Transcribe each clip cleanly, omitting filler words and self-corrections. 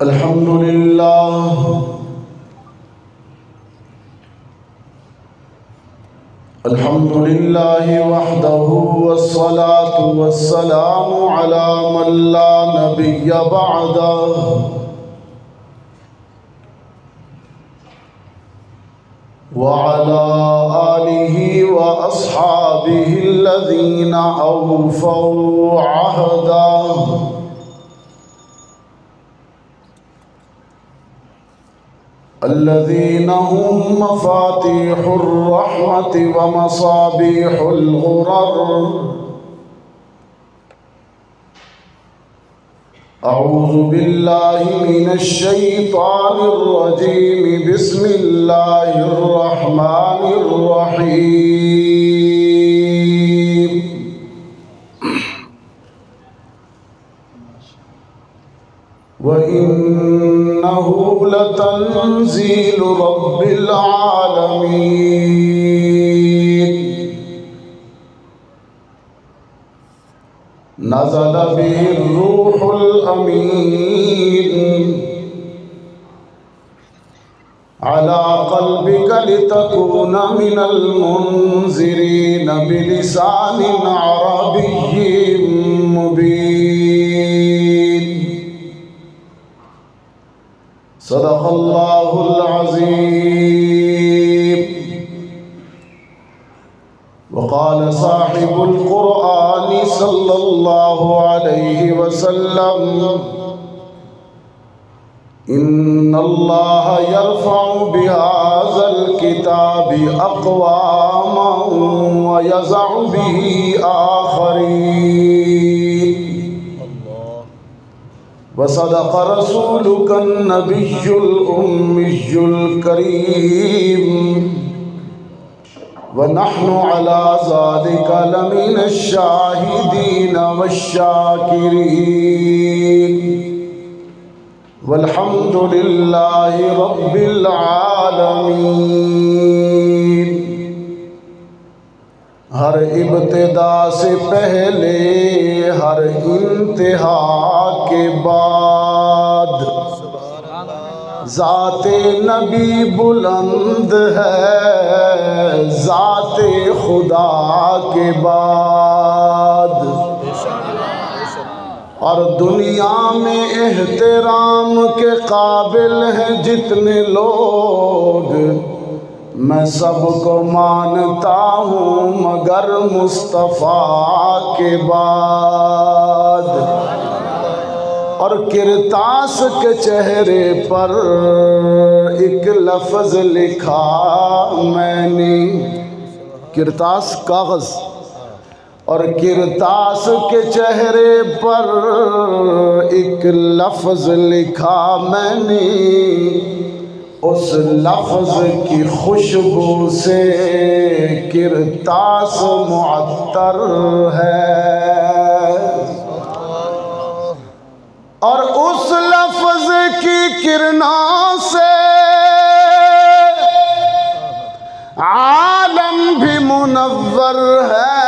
अल्हम्दुलिल्लाह अल्हम्दुलिल्लाहि वहदहु वस्सलातु वस्सलामु अला मन ला नबिय्य बअदहु व अला आलिहि व अस्हाबिहि अल्लज़ीना औफ़ौ अहदहु अल्लज़ीना हुम मफ़ातिहुर रहमति व मसाबिहुल गुरर। अऊज़ु बिल्लाहि मिनश शैतानिर रजीम। बिस्मिल्लाहिर रहमानिर रहीम। व इन्नहु लतंज़ीलु रब्बिल आलमीन। नज़ल बिहिर रूहुल अमीन अला क़ल्बिक लितकून मिनल मुनज़िरीन बिलिसानिन अरबिय्यिम मुबीन। सदक़ल्लाहुल अज़ीम। वक़ाल साहिबुल क़ुरआन सल्लल्लाहु अलैहि वसल्लम इन्नल्लाह यरफ़अु बिहाज़ल किताबि अक़वामन व यज़अु बिही आख़रीन। वसदक़ रसूलुकन नबियुल उम्मियुल करीम व नहनु अला ज़ालिका लमिनश शाहिदीन वश्शाकिरीन। वल्हम्दुलिल्लाहि रब्बिल आलमीन। हर इब्तिदा से पहले हर इंतहा के बाद ज़ाते नबी बुलंद है ज़ाते खुदा के बाद। और दुनिया में एहतराम के काबिल हैं जितने लोग, मैं सबको मानता हूँ मगर मुस्तफ़ा के बाद। और किरतास के चेहरे पर एक लफ्ज़ लिखा मैंने, किरतास कागज़, और किरतास के चेहरे पर एक लफ्ज़ लिखा मैंने। उस लफ्ज़ की खुशबू से किरतास मुअत्तर है, और उस लफ्ज़ की किरणों से आलम भी मुनव्वर है।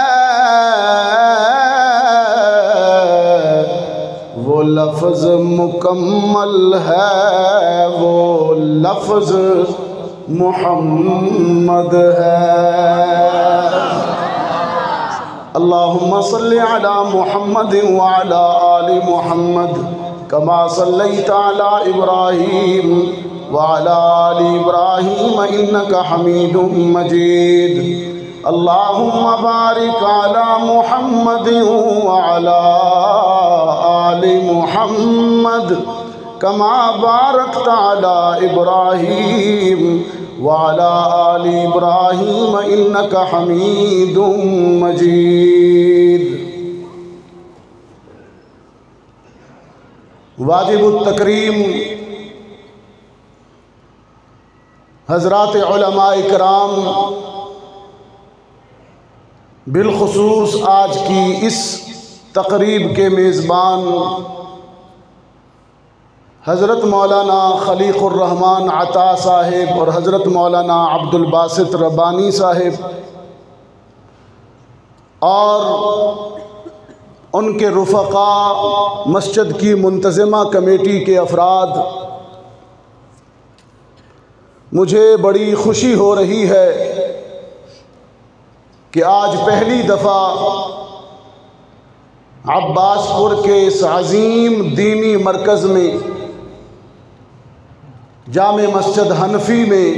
वो लफ्ज़ मुकम्मल है, वो लफ्ज़ मुहम्मद है। अल्लाहुम्मा सल्लि अला मुहम्मद व अला आलि मुहम्मद कमा सल्लैता अला इब्राहीम व अला आलि इब्राहीम इन्नका हमीदुम मजीद। अल्लाहुम्मा बारिक अला मुहम्मद व अला आलि मुहम्मद कमा बारकता अला इब्राहीम व अला आलि इब्राहीम इन्नका हमीदुम मजीद। वाजिबुत तकरीम हज़रात उलमाए इकराम, बिलखुसूस आज की इस तकरीब के मेज़बान हज़रत मौलाना खलीक़ुर रहमान अता साहिब और हज़रत मौलाना अब्दुल बासित रब्बानी साहिब, और उनके रुफ़क़ा, मस्जिद की मुंतज़िमा कमेटी के अफराद, मुझे बड़ी खुशी हो रही है कि आज पहली दफ़ा अब्बासपुर के इस अज़ीम दीनी मरकज़ में, जामे मस्जिद हनफी में,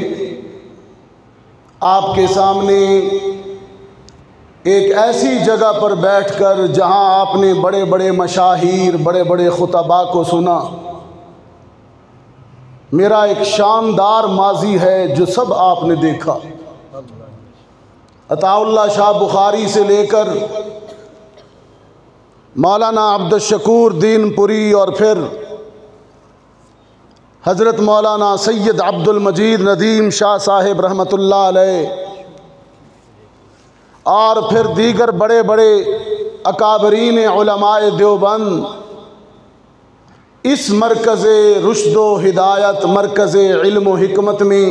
आपके सामने एक ऐसी जगह पर बैठकर जहां आपने बड़े बड़े मशाहीर, बड़े बड़े खुतबा को सुना, मेरा एक शानदार माजी है जो सब आपने देखा। अताउल्लाह शाह बुखारी से लेकर मौलाना अब्दुल शकूर दीनपुरी और फिर हज़रत मौलाना सैयद अब्दुल मजीद नदीम शाह साहिब रहमतुल्लाह अलैह और फिर दीगर बड़े बड़े अकाबरीन उलमाए देवबंद इस मरकज़ रुश्दो हिदायत, मरकज़ इल्म व हिकमत में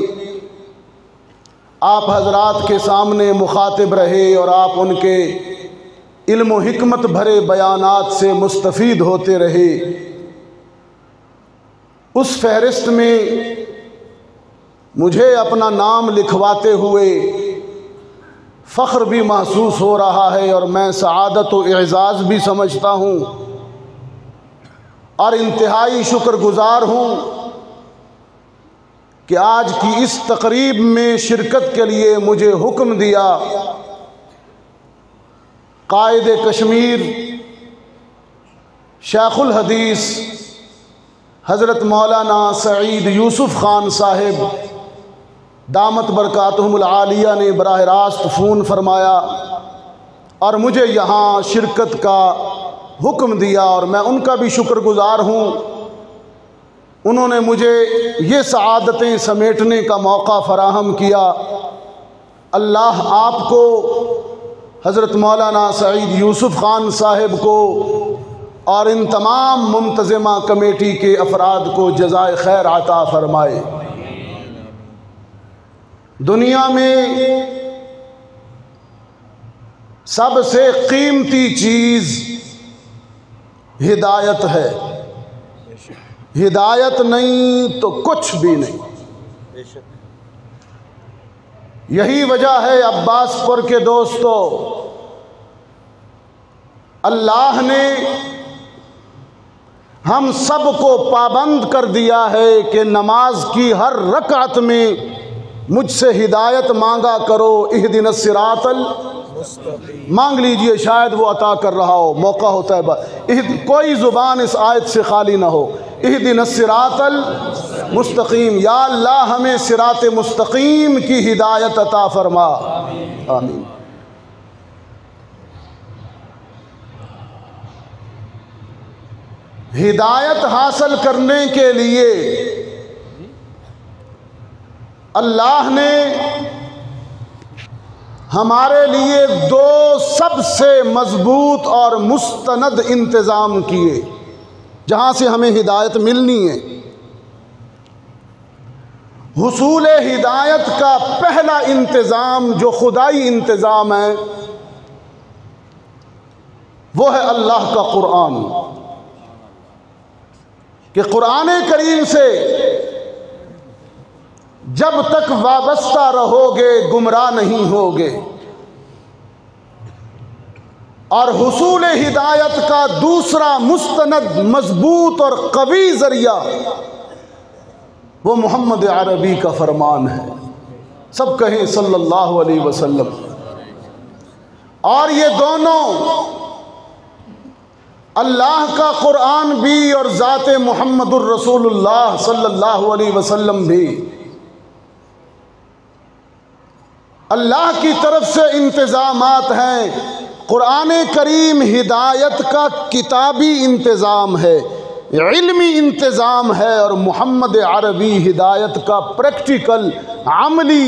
आप हजरात के सामने मुखातिब रहे और आप उनके इल्म व हिकमत भरे बयानात से मुस्तफ़ीद होते रहे। उस फहरिस्त में मुझे अपना नाम लिखवाते हुए फ़ख्र भी महसूस हो रहा है और मैं सआदत व एज़ाज़ भी समझता हूँ और इंतहाई शुक्रगुज़ार हूँ कि आज की इस तकरीब में शिरकत के लिए मुझे हुक्म दिया कायदे कश्मीर शेखुल हदीस हज़रत मौलाना सईद यूसुफ़ ख़ान साहिब दामत बरकातहुमुल आलिया ने बराह रास्त फ़ोन फरमाया और मुझे यहाँ शिरकत का हुक्म दिया और मैं उनका भी शुक्रगुज़ार हूँ। उन्होंने मुझे ये सआदतें समेटने का मौका फ़राहम किया। अल्लाह आपको, हज़रत मौलाना सईद यूसुफ़ ख़ान साहिब को और इन तमाम मुंतज़िमा कमेटी के अफराद को जज़ाए खैर अता फ़रमाए। दुनिया में सबसे कीमती चीज़ हिदायत है। हिदायत नहीं तो कुछ भी नहीं। यही वजह है अब्बासपुर के दोस्तों, अल्लाह ने हम सब को पाबंद कर दिया है कि नमाज की हर रकात में मुझसे हिदायत मांगा करो। इहदिनस सिरातल मांग लीजिए, शायद वो अता कर रहा हो, मौका होता है। कोई ज़ुबान इस आयत से खाली ना हो। इहदिनस सिरातल मुस्तकीम, या अल्लाह हमें सिरात मुस्तकीम की हिदायत अता फरमा, आमीन। हिदायत हासिल करने के लिए अल्लाह ने हमारे लिए दो सबसे मजबूत और मुस्तनद इंतज़ाम किए जहाँ से हमें हिदायत मिलनी है। हुसूल हिदायत का पहला इंतज़ाम जो खुदाई इंतज़ाम है वो है अल्लाह का कुरान, कि कुरान करीम से जब तक वाबस्ता रहोगे गुमराह नहीं होगे। और हुसूल हिदायत का दूसरा मुस्तनद मजबूत और कवी ज़रिया वो मोहम्मद अरबी का फरमान है। सब कहें सल्लल्लाहु अलैहि वसल्लम। और ये दोनों, अल्लाह का कुरान भी और ज़ाते मुहम्मदुर रसूलुल्लाह सल्लल्लाहु अलैहि वसल्लम भी, अल्लाह की तरफ से इंतज़ामात हैं। कुरान करीम हिदायत का किताबी इंतज़ाम है, इल्मी इंतज़ाम है, और मोहम्मद अरबी हिदायत का प्रैक्टिकल अमली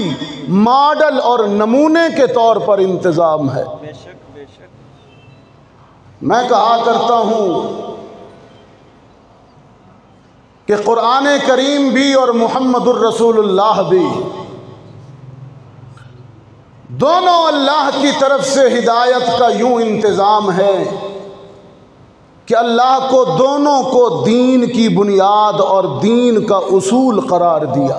मॉडल और नमूने के तौर पर इंतज़ाम है। मैं कहा करता हूँ कि कुरान करीम भी और मुहम्मदुर रसूलुल्लाह भी दोनों अल्लाह की तरफ से हिदायत का यूँ इंतज़ाम है कि अल्लाह को दोनों को दीन की बुनियाद और दीन का उसूल करार दिया।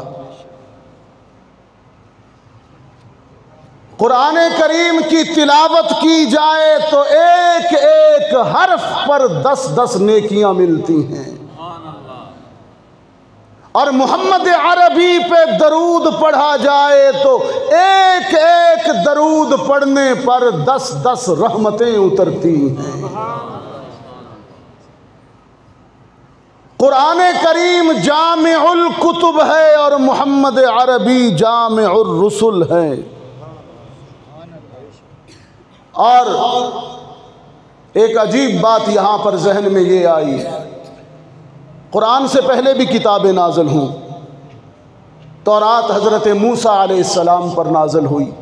कुरान करीम की तिलावत की जाए तो एक एक हर्फ पर 10-10 नेकियां मिलती हैं, और मोहम्मद अरबी पे दरूद पढ़ा जाए तो एक एक दरूद पढ़ने पर 10-10 रहमतें उतरती हैं। कुरान करीम जामिउल कुतुब है और मोहम्मद अरबी जामिउर रुसुल है। और एक अजीब बात यहाँ पर जहन में ये आई, कुरान से पहले भी किताबें नाज़िल हुई। तौरात हज़रत मूसा अलैहिस्सलाम पर नाज़िल हुई,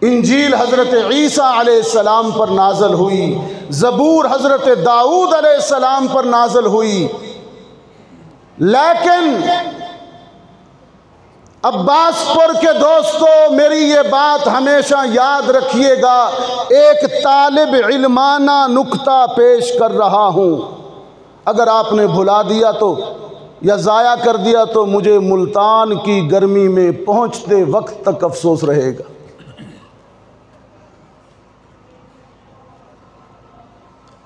इंजील हज़रत ईसा अलैहिस्सलाम पर नाज़िल हुई, ज़बूर हज़रत दाऊद अलैहिस्सलाम पर नाज़िल हुई। लेकिन अब्बासपुर के दोस्तों, मेरी ये बात हमेशा याद रखिएगा, एक तालिब इल्माना नुक्ता पेश कर रहा हूँ। अगर आपने भुला दिया तो या ज़ाया कर दिया तो मुझे मुल्तान की गर्मी में पहुँचते वक्त तक अफसोस रहेगा।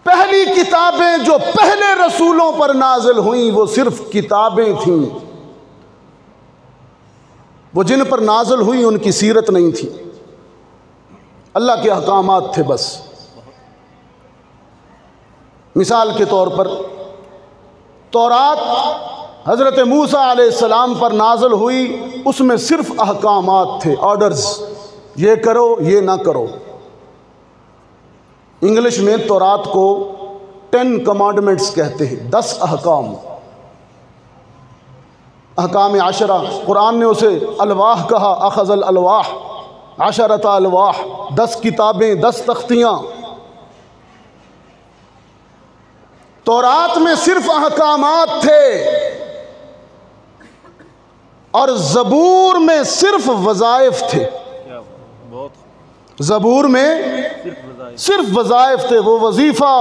पहली किताबें जो पहले रसूलों पर नाजिल हुई वो सिर्फ किताबें थीं, वो जिन पर नाजिल हुई उनकी सीरत नहीं थी, अल्लाह के अहकामात थे बस। मिसाल के तौर पर तौरात हज़रत मूसा अलैहिस्सलाम पर नाजिल हुई, उसमें सिर्फ अहकामात थे, ऑर्डर्स, ये करो ये ना करो। इंग्लिश में तौरात को 10 कमांडमेंट्स कहते हैं, 10 अहकाम, अहकाम आशरा। कुरान ने उसे अलवाह कहा, अखज़ल अलवाह आशरता अलवाह, 10 किताबें, 10 तख्तियाँ। तौरात में सिर्फ अहकामात थे और ज़बूर में सिर्फ वज़ाइफ थे। ज़बूर में सिर्फ वज़ाइफ थे। वो वजीफ़ा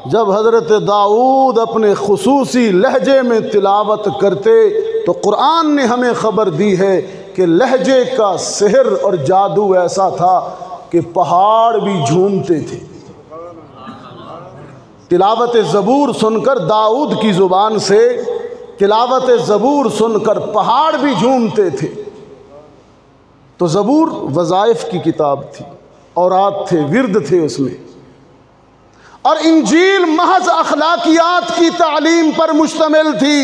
जब हज़रत दाऊद अपने खुसूसी लहजे में तिलावत करते तो कुरान ने हमें ख़बर दी है कि लहजे का सेहर और जादू ऐसा था कि पहाड़ भी झूमते थे। तिलावत ज़बूर सुनकर, दाऊद की ज़ुबान से तिलावत ज़बूर सुनकर पहाड़ भी झूमते थे। तो ज़बूर वज़ाइफ की किताब थी, औरात थे, विर्द थे उसमें। और इंजील महज अखलाकियात की तालीम पर मुश्तमिल थी,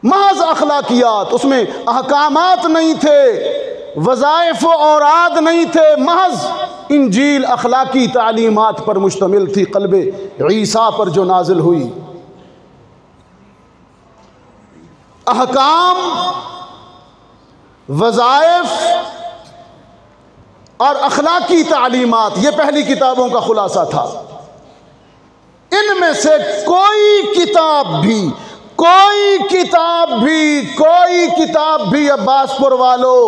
महज अखलाकियात, उसमें अहकामात नहीं थे, वज़ाइफ औराद नहीं थे, महज इंजील अखलाकी तालीमात पर मुश्तमिल थी। क़ल्बे ईसा पर जो नाजिल हुई, अहकाम, वज़ाइफ और अखलाकी तालीमात, ये पहली किताबों का खुलासा था। इनमें से कोई किताब भी अब्बासपुर वालों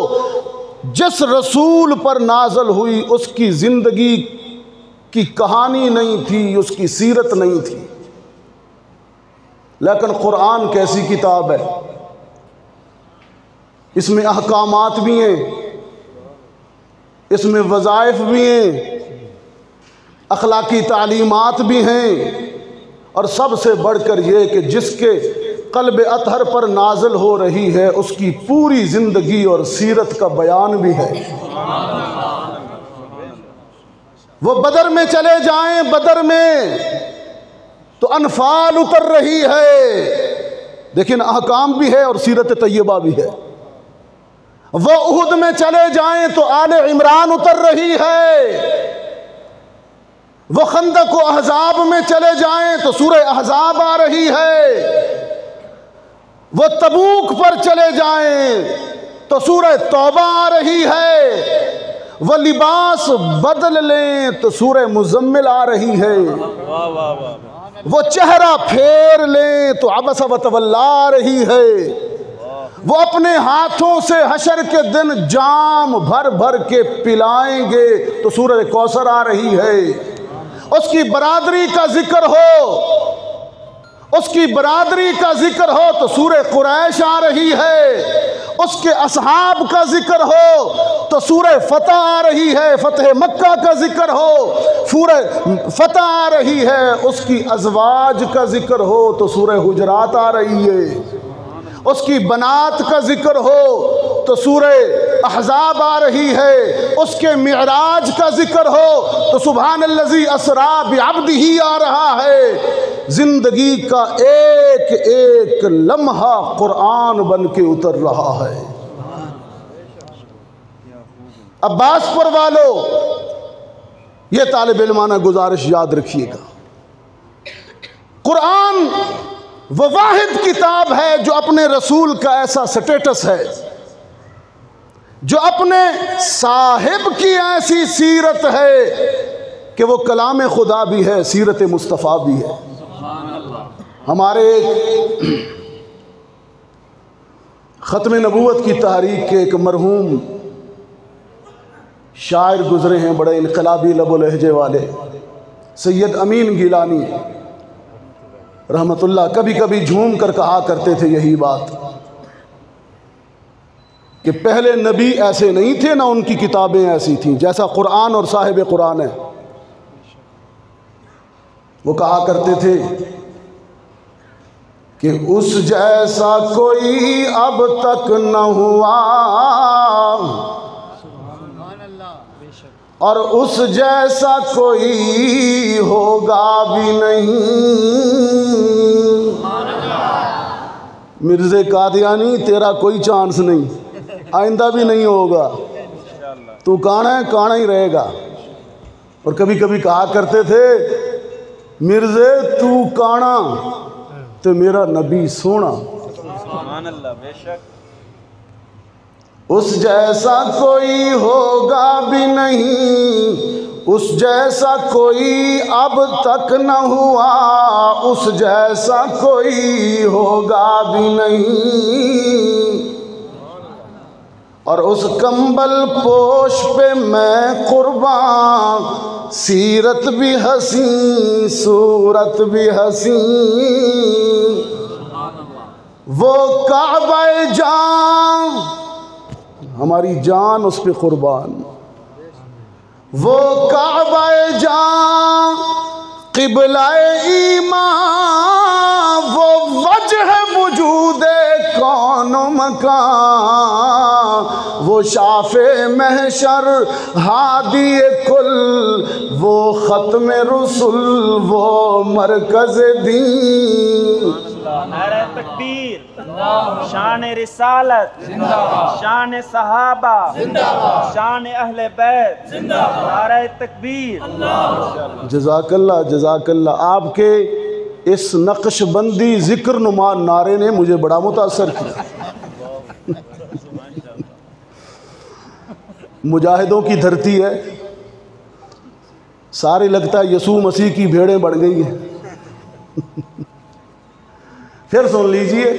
जिस रसूल पर नाज़िल हुई उसकी ज़िंदगी की कहानी नहीं थी, उसकी सीरत नहीं थी। लेकिन कुरान कैसी किताब है, इसमें अहकामात भी हैं, इसमें वज़ाइफ भी हैं, अखलाकी तालीमात भी हैं, और सबसे बढ़कर यह कि जिसके क़ल्ब अतहर पर नाज़िल हो रही है उसकी पूरी ज़िंदगी और सीरत का बयान भी है। वो बदर में चले जाएं, बदर में तो अनफाल उतर रही है, लेकिन अहकाम भी है और सीरत तय्यबा भी है। वो उहुद में चले जाएं तो आले इमरान उतर रही है। वो खंदक व अहज़ाब में चले जाएं तो सूरह अहज़ाब आ रही है। वो तबूक पर चले जाएं तो सूरह तौबा आ रही है। वो लिबास बदल लें तो सूरह मुज़म्मिल आ रही है। वो चेहरा फेर लें तो अबस व तवल्ला आ रही है। वो अपने हाथों से हशर के दिन जाम भर भर के पिलाएंगे तो सूरह कौसर आ रही है। उसकी बरादरी का जिक्र हो, उसकी बरादरी का जिक्र हो तो सूरह कुरैश आ रही है। उसके असहाब का जिक्र हो तो सूरह फतह आ रही है। फतह मक्का का जिक्र हो, सूरह फतह आ रही है। उसकी अज़वाज का जिक्र हो तो सूरह हुजरात आ रही है। उसकी बनात का जिक्र हो तो सूरह अहज़ाब आ रही है। उसके मिअराज का जिक्र हो तो सुब्हानल्लज़ी अस्रा बिअब्दिही आ रहा है। जिंदगी का एक एक लम्हा कुरान बन के उतर रहा है। अब्बासपुर वालों, ये तालिब इल्माना गुजारिश याद रखिएगा, कुरान वो वाहिद किताब है जो अपने रसूल का ऐसा स्टेटस है, जो अपने साहिब की ऐसी सीरत है कि वो कलाम खुदा भी है, सीरत मुस्तफ़ा भी है। हमारे ख़त्म नबूवत की तहरीक के एक मरहूम शायर गुज़रे हैं, बड़े इनकलाबी लबो लहजे वाले, सैयद अमीन गिलानी रहमतुल्लाह। कभी कभी झूम कर कहा करते थे यही बात कि पहले नबी ऐसे नहीं थे, ना उनकी किताबें ऐसी थीं जैसा कुरान और साहिब कुरान है। वो कहा करते थे कि उस जैसा कोई अब तक न हुआ और उस जैसा कोई होगा भी नहीं। मिर्ज़े कादियानी, तेरा कोई चांस नहीं, आइंदा भी नहीं होगा, तू काना है, काना ही रहेगा। और कभी कभी कहा करते थे, मिर्ज़े तू काना तो मेरा नबी सोना। बेशक उस जैसा कोई होगा भी नहीं, उस जैसा कोई अब तक न हुआ, उस जैसा कोई होगा भी नहीं। और उस कंबल पोश पे मैं कुर्बान, सीरत भी हसी सूरत भी हसी। वो काबा जान, हमारी जान उस पे कुर्बान। वो काबा जान क़िबला-ए ईमान, वो वजह वजूदे कौन मकान, वो शाफ़े महशर हादी कुल, वो ख़त्म रसूल, वो मरकज़ दीन। नारे तकबीर, शान रिसालत, शान सहाबा, शान अहले बैत, नारे तकबीर। जज़ाकल्लाह जज़ाकल्लाह। आपके इस नक्शबंदी ज़िक्र नुमा नारे ने मुझे बड़ा मुतासर किया। मुजाहिदों की धरती है, सारे लगता है यसू मसीह की भेड़ें बढ़ गई हैं। फिर सुन लीजिए,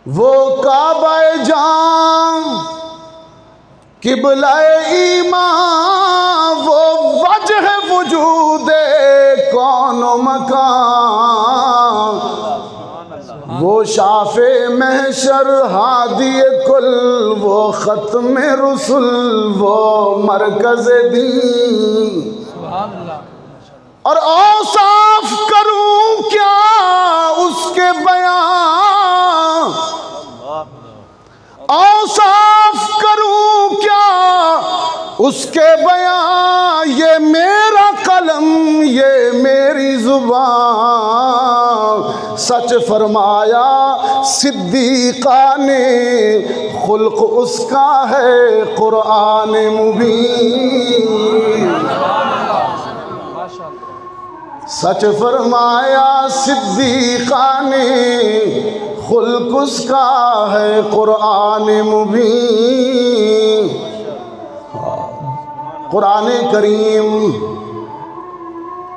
वो काबा जान क़िबला-ए ईमान, वो वजह वजूदे कौन मकान, वो शाफ़े महशर हादी कुल, वो ख़त्म रसूल, वो मरकज़ दीन। और औसाफ करूं क्या उसके बयान, औसाफ करूं क्या उसके बयान, ये मेरा कलम ये मेरी जुबान। सच फरमाया सिद्दीक़ा ने, खुल्क़ उसका है कुरान मुबीन। सच फरमाया सिद्दीक़ा ने, खुल्क़ उसका है कुरान मुबीन। कुरान करीम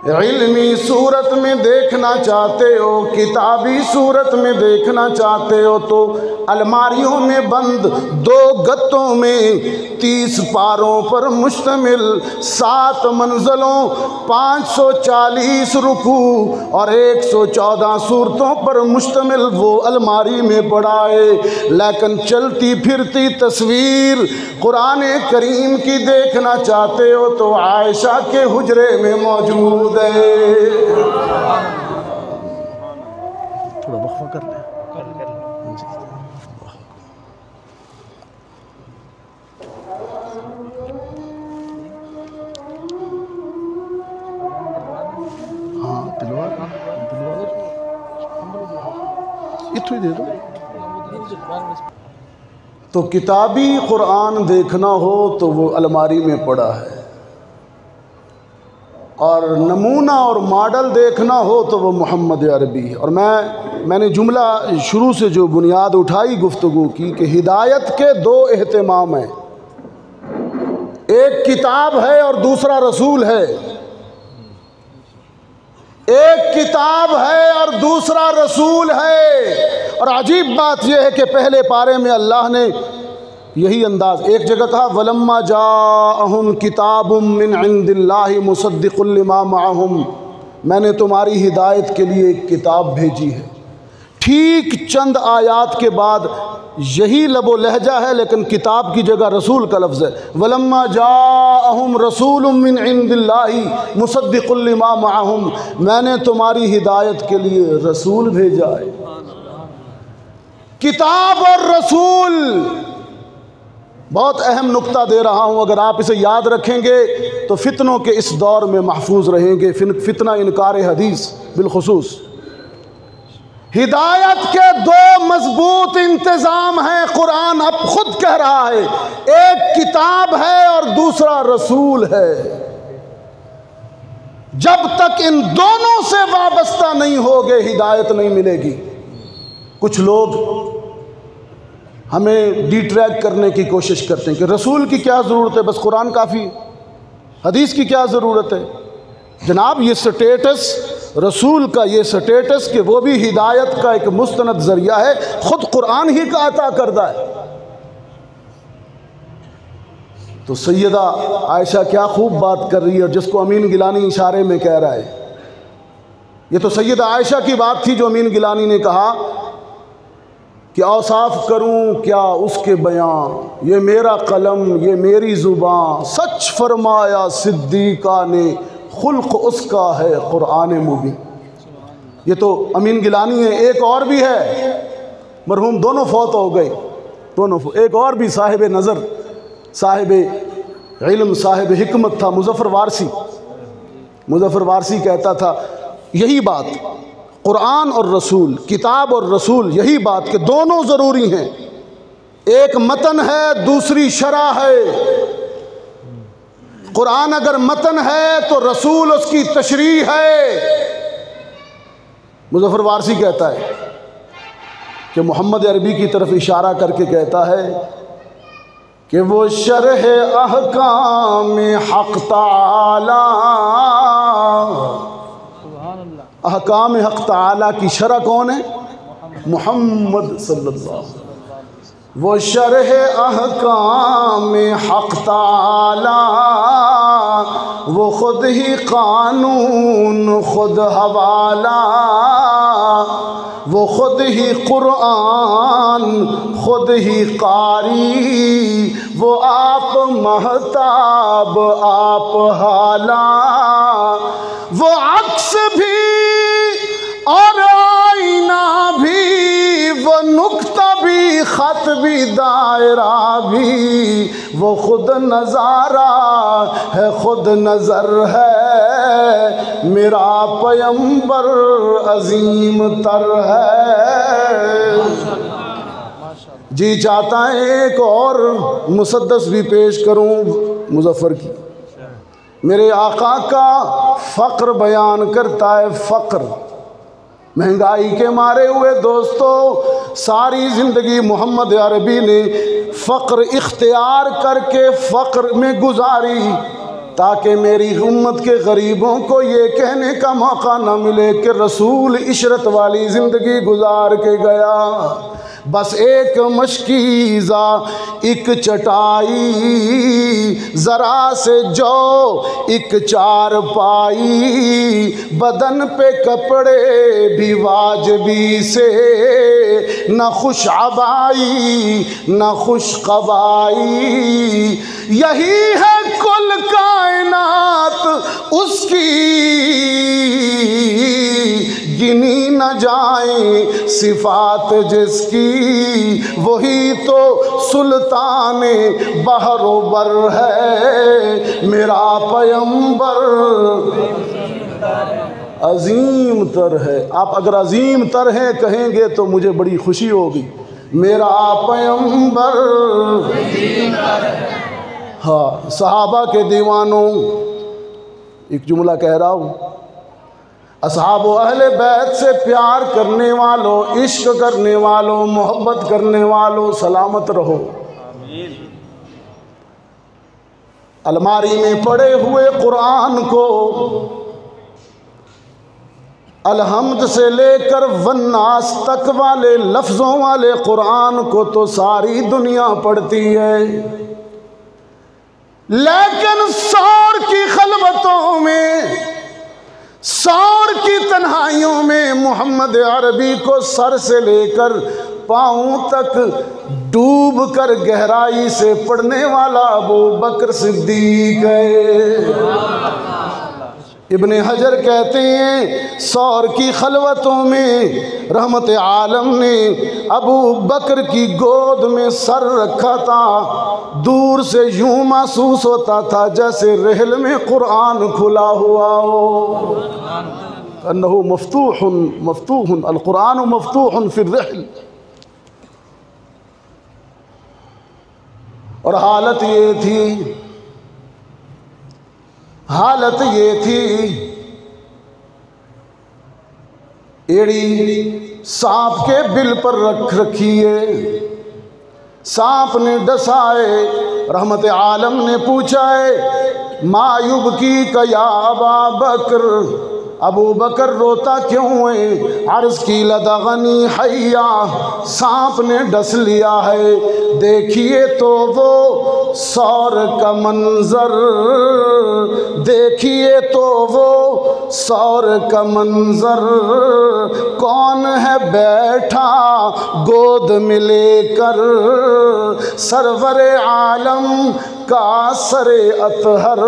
इल्मी सूरत में देखना चाहते हो, किताबी सूरत में देखना चाहते हो तो अलमारियों में बंद 2 गत्तों में 30 पारों पर मुश्तमिल 7 मंजिलों 540 रुकू और 114 सूरतों पर मुश्तमिल वो अलमारी में पड़ा है। लेकिन चलती फिरती तस्वीर कुरान करीम की देखना चाहते हो तो आयशा के हुजरे में मौजूद है। थोड़ा वक्फा कर लें। हाँ दिलवा इथों ही दे दो। तो किताबी कुरान देखना हो तो वो अलमारी में पड़ा है, और नमूना और मॉडल देखना हो तो वो मोहम्मद अरबी है। और मैंने जुमला शुरू से जो बुनियाद उठाई गुफ्तगू की कि हिदायत के 2 एहतमाम हैं, एक किताब है और दूसरा रसूल है। एक किताब है और दूसरा रसूल है। और अजीब बात यह है कि पहले पारे में अल्लाह ने यही अंदाज, एक जगह कहा वलम्मा जाअहुम किताबुम मिन इंदिल्लाहि मुसद्दिकुल लिमा माअहुम, मैंने तुम्हारी हिदायत के लिए एक किताब भेजी है। ठीक चंद आयात के बाद यही लबो लहजा है, लेकिन किताब की जगह रसूल का लफ्ज़ है। वलम्मा जाअहुम रसूलुम मिन इंदिल्लाहि मुसद्दिकुल लिमा माअहुम, मैंने तुम्हारी हिदायत के लिए रसूल भेजा है। किताब और रसूल, बहुत अहम नुक्ता दे रहा हूँ, अगर आप इसे याद रखेंगे तो फितनों के इस दौर में महफूज रहेंगे। फितना इनकार हदीस बिलखुसूस। हिदायत के 2 मजबूत इंतज़ाम हैं, कुरान अब खुद कह रहा है। एक किताब है और दूसरा रसूल है। जब तक इन दोनों से वाबस्ता नहीं होगे हिदायत नहीं मिलेगी। कुछ लोग हमें डिट्रैक्ट करने की कोशिश करते हैं कि रसूल की क्या ज़रूरत है, बस कुरान काफ़ी, हदीस की क्या ज़रूरत है। जनाब ये स्टेटस रसूल का, ये स्टेटस कि वो भी हिदायत का एक मुस्तनद ज़रिया है, ख़ुद कुरान ही का अता करदा है। तो सैयदा आयशा क्या खूब बात कर रही है, जिसको अमीन गिलानी इशारे में कह रहा है। ये तो सैयदा आयशा की बात थी जो अमीन गिलानी ने कहा कि औसाफ करूं क्या उसके बयां, ये मेरा कलम ये मेरी ज़ुबां, सच फरमाया सिद्दीक़ा ने खुल्क उसका है कुरान मुबीन। ये तो अमीन गिलानी है। एक और भी है, मरहूम दोनों फौत हो गए, दोनों। एक और भी साहिब नज़र, साहिब इल्म, साहिब हिकमत था, मुज़फ़्फ़र वारसी। मुज़फ़्फ़र वारसी कहता था यही बात, कुरान और रसूल, किताब और रसूल, यही बात कि दोनों ज़रूरी हैं। एक मतन है, दूसरी शरा है। कुरान अगर मतन है तो रसूल उसकी तशरीह है। मुज़फ़्फ़र वारसी कहता है कि मोहम्मद अरबी की तरफ इशारा करके कहता है कि वो शरह अहकाम हक़ ताला, अहकाम हक़ ताला की शरह कौन है? मोहम्मद सल्लल्लाहु अलैहि वसल्लम। वो शरह अहकाम हक़ ताला, वो ख़ुद ही क़ानून ख़ुद हवाला, वो ख़ुद ही क़ुरआन ख़ुद ही कारी, वो आप महताब आप हाला, वो अक्स भी और आईना भी, वो नुक्ता भी ख़त भी दायरा भी, वो खुद नज़ारा है खुद नज़र है, मेरा पैगंबर अजीम तर है। जी चाहता है एक और मुसद्दस भी पेश करूं मुज़फ़्फ़र की। मेरे आका का फ़क्र बयान करता है, फ़क्र, महंगाई के मारे हुए दोस्तों सारी ज़िंदगी मोहम्मद अरबी ने फ़क्र इख्तियार करके फ़क्र में गुजारी। ताकि मेरी उम्मत के गरीबों को ये कहने का मौका न मिले कि रसूल इशरत वाली ज़िंदगी गुजार के गया। बस एक मशकीज़ा एक चटाई, ज़रा से जो एक चारपाई, बदन पे कपड़े भी वाजबी से, न खुश अबाई न खुश कबाई। यही है कुल कायनात उसकी, गिनी न जाए सिफात जिसकी, वही तो सुल्ताने बहरो बर है मेरा पैगंबर। अजीम तर है। आप अगर अजीम तर हैं कहेंगे तो मुझे बड़ी खुशी होगी। मेरा पैगंबर। हाँ, सहाबा के दीवानों, एक जुमला कह रहा हूँ, असहाब अहले बैत से प्यार करने वालों, इश्क करने वालों, मोहब्बत करने वालों, सलामत रहो। अलमारी में पड़े हुए कुरान को अलहम्द से लेकर वन्नास तक वाले लफ्ज़ों वाले कुरान को तो सारी दुनिया पढ़ती है, लेकिन सौर की खलवतों में, सौर की तन्हाइयों में मोहम्मद अरबी को सर से लेकर पाँव तक डूब कर गहराई से पढ़ने वाला अबू बकर सिद्दीक है। इब्ने हजर कहते हैं सौर की खलवतों में रहमत आलम ने अबू बकर की गोद में सर रखा था। दूर से यूं महसूस होता था जैसे रहल में कुरान खुला हुआ हो। अन्नहु मफ्तूहुन मफ्तूहुन अल कुरान मफ्तूहुन फिर रहल। और हालत ये थी एड़ी सांप के बिल पर रख रखी है, सांप ने डसाए। रहमत आलम ने पूछा है मायूब की कया अबा बकर, अबू बकर रोता क्यों है? अर्ज की लदगनी हैया, सांप ने डस लिया है। देखिए तो वो सौर का मंजर, देखिए तो वो सौर का मंजर, कौन है बैठा गोद में लेकर सरवर आलम का सरे अतहर।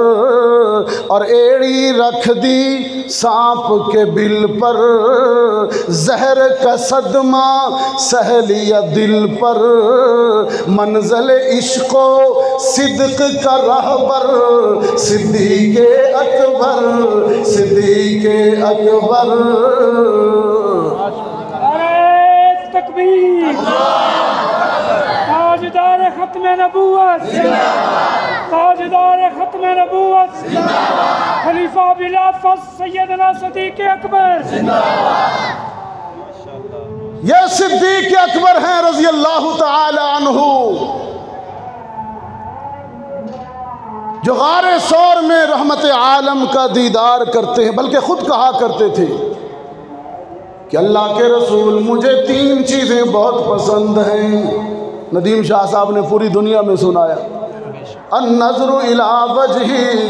और एड़ी रख दी सांप के बिल पर, जहर का सदमा सह लिया दिल पर। मंज़िल इश्क़ो सिद्क का रहबर सिद्दीक़े अकबर, सिद्दीक़े अकबर। नारे तकबीर, ताजदार खत्म नबूवत, ताजदार खत्म नबूवत, खलीफा बिलाफस सैयदना सिद्दीक़ अकबर। ये सिद्दीक़ अकबर हैं रज़ी अल्लाह तआला अन्हु, जो गारे सौर में रहमत आलम का दीदार करते हैं। बल्कि खुद कहा करते थे कि अल्लाह के रसूल मुझे 3 चीज़ें बहुत पसंद हैं। नदीम शाह साहब ने पूरी दुनिया में सुनाया। अन्नज़्रु इला वजहिक,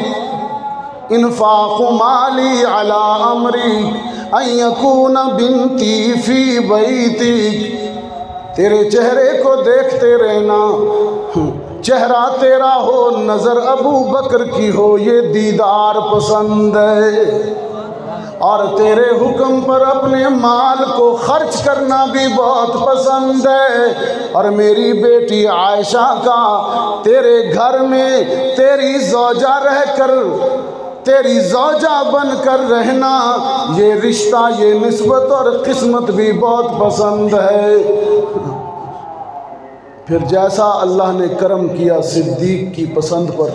इन्फाक़ु माली अला अमरी, अन यकून बिनती फी बैतिक। तेरे चेहरे को देखते रहना, चेहरा तेरा हो नज़र अबू बकर की हो, ये दीदार पसंद है। और तेरे हुक्म पर अपने माल को खर्च करना भी बहुत पसंद है। और मेरी बेटी आयशा का तेरे घर में तेरी ज़ौजा रहकर, तेरी ज़ौजा बनकर रहना, ये रिश्ता, ये निस्बत और किस्मत भी बहुत पसंद है। फिर जैसा अल्लाह ने करम किया सिद्दीक की पसंद पर,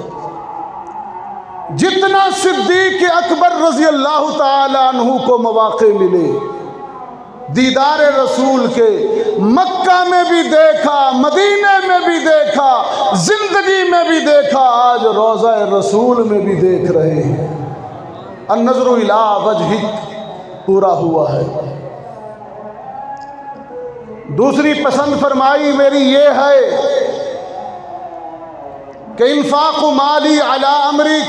जितना सिद्दीक अकबर रज़ी अल्लाह ताला अन्हु को मौक़े मिले, दीदार रसूल के मक्का में भी देखा, मदीने में भी देखा, जिंदगी में भी देखा, आज रोज़ा रसूल में भी देख रहे हैं। अन्नज़रु इला वजहिक पूरा हुआ है। दूसरी पसंद फरमाई मेरी ये है कि इन्फाक़ु माली अला अमरिक,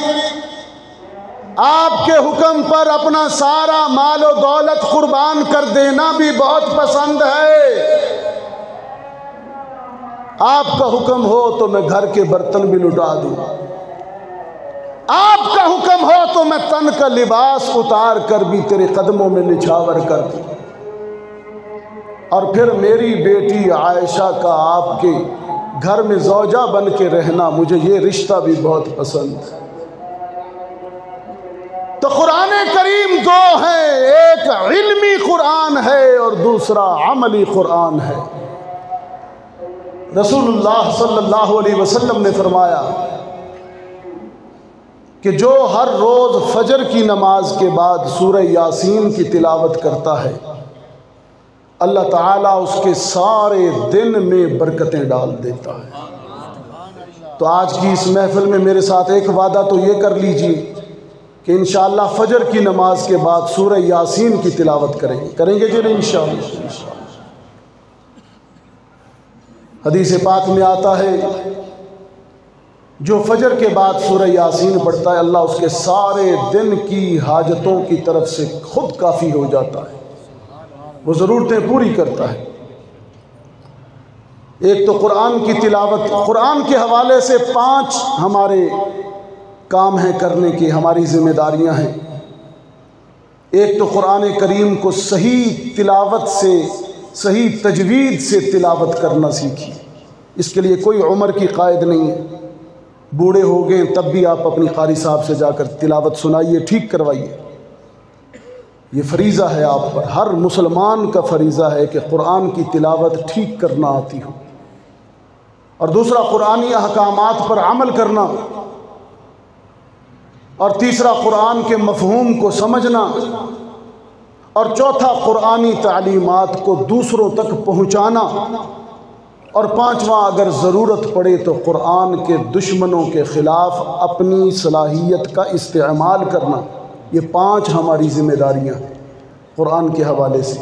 आपके हुक्म पर अपना सारा माल और दौलत कुर्बान कर देना भी बहुत पसंद है। आपका हुक्म हो तो मैं घर के बर्तन भी लुटा दूं, आपका हुक्म हो तो मैं तन का लिबास उतार कर भी तेरे कदमों में निछावर कर दूं। और फिर मेरी बेटी आयशा का आपके घर में ज़ौजा बन के रहना, मुझे ये रिश्ता भी बहुत पसंद है। तो कुरान करीम दो हैं, एक इल्मी कुरान है और दूसरा अमली कुरान है। रसूलुल्लाह सल्लल्लाहु अलैहि वसल्लम ने फरमाया कि जो हर रोज़ फजर की नमाज के बाद सूरह यासीन की तिलावत करता है, अल्लाह ताला उसके सारे दिन में बरकतें डाल देता है। तो आज की इस महफिल में मेरे साथ एक वादा तो ये कर लीजिए कि इंशाअल्लाह फजर की नमाज के बाद सूरह यासीन की तिलावत करेंगे जी नहीं इंशाअल्लाह। हदीस पाक में आता है जो फजर के बाद सूरह यासीन पढ़ता है, अल्लाह उसके सारे दिन की हाजतों की तरफ से खुद काफ़ी हो जाता है, वो ज़रूरतें पूरी करता है। एक तो कुरान की तिलावत, कुरान के हवाले से 5 हमारे काम हैं करने की, हमारी जिम्मेदारियां हैं। एक तो कुरान करीम को सही तिलावत से, सही तजवीद से तिलावत करना सीखिए। इसके लिए कोई उम्र की क़ायद नहीं है। बूढ़े हो गए तब भी आप अपनी कारी साहब से जाकर तिलावत सुनाइए, ठीक करवाइए। ये फरीज़ा है आप पर, हर मुसलमान का फरीज़ा है कि कुरान की तिलावत ठीक करना आती हो। और दूसरा कुरानी अहकामात पर अमल करना, और तीसरा कुरान के मफ़हूम को समझना, और चौथा कुरानी तालीमात को दूसरों तक पहुँचाना, और पांचवा अगर ज़रूरत पड़े तो कुरान के दुश्मनों के ख़िलाफ़ अपनी सलाहियत का इस्तेमाल करना। ये 5 हमारी ज़िम्मेदारियाँ हैं कुरान के हवाले से।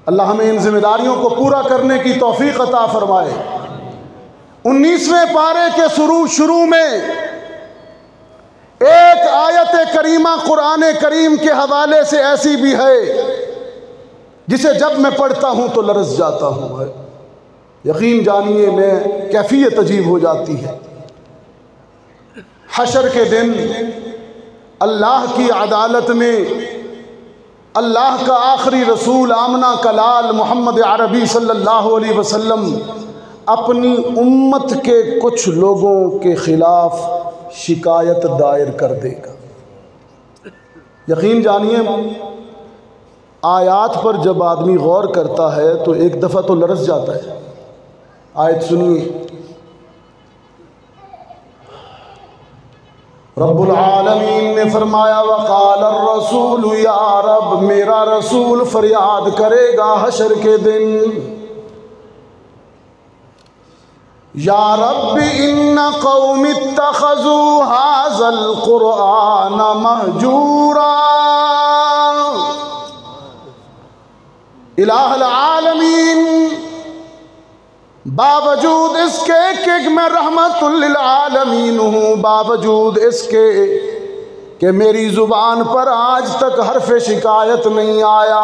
अल्लाह हमें इन ज़िम्मेदारियों को पूरा करने की तौफ़ीक़ अता फ़रमाए। 19वें पारे के शुरू में एक आयत करीमा कुरान करीम के हवाले से ऐसी भी है जिसे जब मैं पढ़ता हूँ तो लरज़ जाता हूँ। यकीन जानिए मैं कैफियत अजीब हो जाती है। हशर के दिन अल्लाह की अदालत में अल्लाह का आखिरी रसूल आमना कलाल मोहम्मद अरबी सल्लल्लाहु अलैहि वसल्लम अपनी उम्मत के कुछ लोगों के ख़िलाफ़ शिकायत दायर कर देगा। यकीन जानिए आयात पर जब आदमी गौर करता है तो एक दफ़ा तो लरज़ जाता है। आयत सुनिए, रब्बुल आलमीन ने फरमाया वक़ाल रसूल या रब, मेरा रसूल फरियाद करेगा हशर के दिन, या रब्बी इन्ना कौमी इत्तख़ज़ू हाज़ल क़ुरआन महजूरा। इलाहुल आलमीन, बावजूद इसके कि मैं रहमतुल लिल आलमीन हूँ, बावजूद इसके कि मेरी ज़ुबान पर आज तक हर्फ शिकायत नहीं आया,